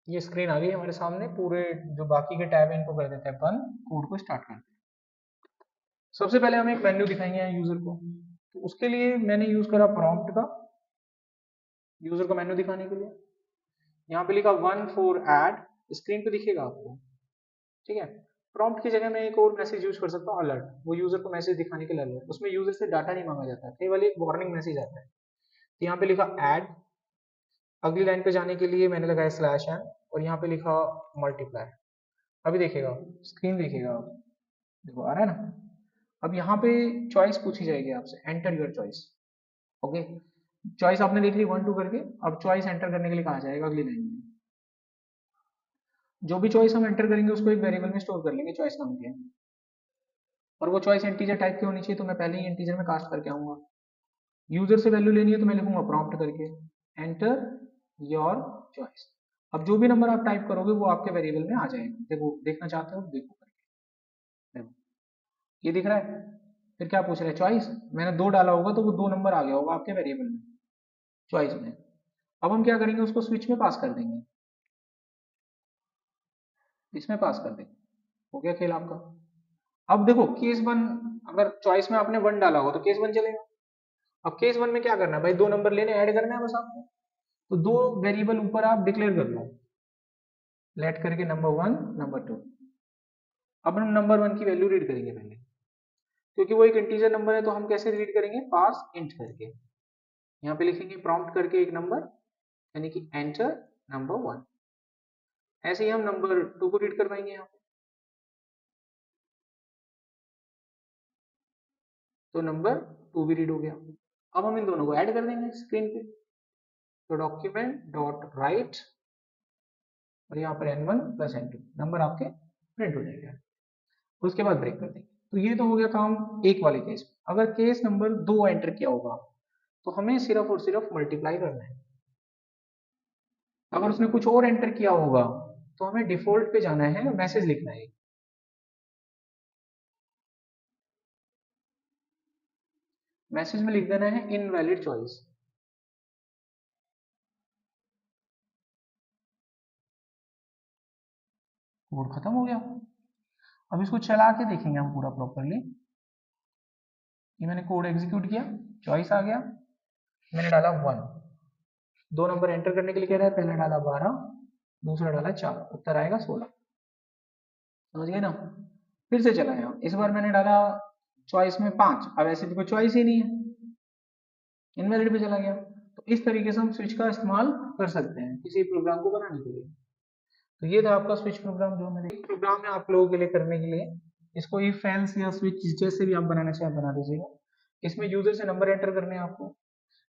ये स्क्रीन आ गई हमारे सामने, पूरे जो बाकी के टैब इनको कर देते हैं बंद, कोड को स्टार्ट करते हैं। सबसे पहले हम एक मेन्यू दिखाएंगे यूजर को, तो उसके लिए मैंने यूज करा प्रॉम्प्ट का, यूजर को मेन्यू दिखाने के लिए। यहाँ पे लिखा 1 फॉर ऐड, स्क्रीन पे दिखेगा आपको, ठीक है। प्रॉम्प्ट की जगह मैं एक और मैसेज यूज कर सकता हूँ अलर्ट, वो यूजर को मैसेज दिखाने के लिए अलर्ट, उसमें यूजर से डाटा नहीं मांगा जाता है, केवल एक वार्निंग मैसेज आता है। तो यहाँ पे लिखा ऐड, अगली लाइन पे जाने के लिए मैंने लगाया स्लैश एन, और यहाँ पे लिखा मल्टीप्लाई। अभी देखिएगा स्क्रीन देखिएगा आप, देखो आ रहा है ना। अब यहाँ पे चॉइस पूछी जाएगी आपसे, enter your choice, okay. Choice आपने देख ली 1 2 करके, अब चॉइस एंटर करने के लिए कहा जाएगा अगली लाइन में। जो भी चॉइस हम एंटर करेंगे उसको एक वेरिएबल में स्टोर कर लेंगे चॉइस नाम के, और वो चॉइस इंटीजर टाइप की होनी चाहिए, तो मैं पहले ही इंटीजर में कास्ट करके आऊंगा। यूजर से वैल्यू लेनी है तो मैं लिखूंगा प्रॉम्प्ट करके एंटर योर चॉइस। अब जो भी नंबर आप टाइप करोगे वो आपके वेरिएबल में आ जाएगा, देखो देखना चाहते हो देखो करके, देखो ये दिख रहा है। फिर क्या पूछ रहा है, चॉइस, मैंने 2 डाला होगा तो वो 2 नंबर आ गया होगा आपके वेरिएबल में, चॉइस में। अब हम क्या करेंगे, उसको स्विच में पास कर देंगे, इसमें पास कर देंगे, हो गया खेल आपका। अब देखो केस 1, अगर चॉइस में आपने 1 डाला हो तो केस 1 चलेगा। अब केस 1 में क्या करना है भाई, 2 नंबर लेने ऐड करना है बस आपको, तो 2 वेरिएबल ऊपर आप डिक्लेयर कर लो, लेट करके नंबर 1 नंबर 2, अब हम नंबर 1 की वैल्यू रीड करेंगे पहले, क्योंकि वो एक इंटीजर नंबर है तो हम कैसे रीड करेंगे, पास इंट करके। यहाँ पे लिखेंगे प्रॉम्प्ट करके एक नंबर, यानी कि एंटर नंबर 1। ऐसे ही हम नंबर 2 को रीड कर पाएंगे यहाँ पे, तो नंबर 2 भी रीड हो गया। अब हम इन दोनों को ऐड कर देंगे स्क्रीन पे, तो डॉक्यूमेंट डॉट राइट और यहाँ पर n1 प्लस n2 नंबर आपके प्रिंट हो जाएगा। उसके बाद ब्रेक कर देंगे। तो ये तो हो गया काम एक वाले केस में। अगर केस नंबर 2 एंटर किया होगा तो हमें सिर्फ और सिर्फ मल्टीप्लाई करना है। अगर उसने कुछ और एंटर किया होगा तो हमें डिफॉल्ट पे जाना है, मैसेज लिखना है। मैसेज में लिख देना है इनवैलिड चॉइस। कोड खत्म हो गया। अब इसको चला के देखेंगे हम पूरा प्रॉपरली। ये मैंने कोड एग्जीक्यूट किया, चॉइस आ गया, मैंने डाला 1, 2 नंबर एंटर करने के लिए कह रहा है, पहला डाला 12, दूसरा डाला 4, उत्तर आएगा 16। समझ गए ना। फिर से चला यहाँ, इस बार मैंने डाला चॉइस में 5, अब ऐसे भी कोई चॉइस ही नहीं है, इनवैलिड पे चला गया। तो इस तरीके से हम स्विच का इस्तेमाल कर सकते हैं किसी प्रोग्राम को बनाने के लिए। तो ये था आपका स्विच प्रोग्राम, जो मैंने प्रोग्राम है आप लोगों के लिए करने के लिए। इसको इफ एल्स या स्विच जैसे भी आप बनाना चाहे बना दीजिएगा। इसमें यूजर से नंबर एंटर करने हैं आपको।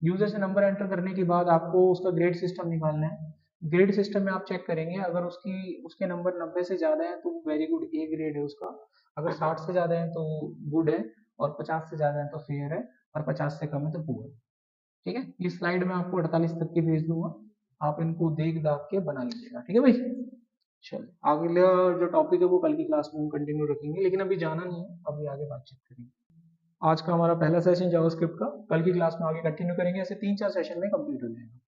यूजर से नंबर एंटर करने के बाद आपको उसका ग्रेड सिस्टम निकालना है। ग्रेड सिस्टम में आप चेक करेंगे, अगर उसके नंबर 90 से ज़्यादा है तो वेरी गुड, ए ग्रेड है उसका। अगर 60 से ज़्यादा है तो गुड है, और 50 से ज़्यादा है तो फेयर है, और 50 से कम है तो पुअर है। ठीक है, ये स्लाइड में आपको 48 तक की भेज दूंगा, आप इनको देख दाख के बना लीजिएगा। ठीक है भाई, चलो अगला जो टॉपिक है वो कल की क्लास में हम कंटिन्यू रखेंगे, लेकिन अभी जाना नहीं है, अभी आगे बातचीत करेंगे। आज का हमारा पहला सेशन जावास्क्रिप्ट का, कल की क्लास में आगे कंटिन्यू करेंगे, ऐसे 3-4 सेशन में कंप्लीट हो जाएगा।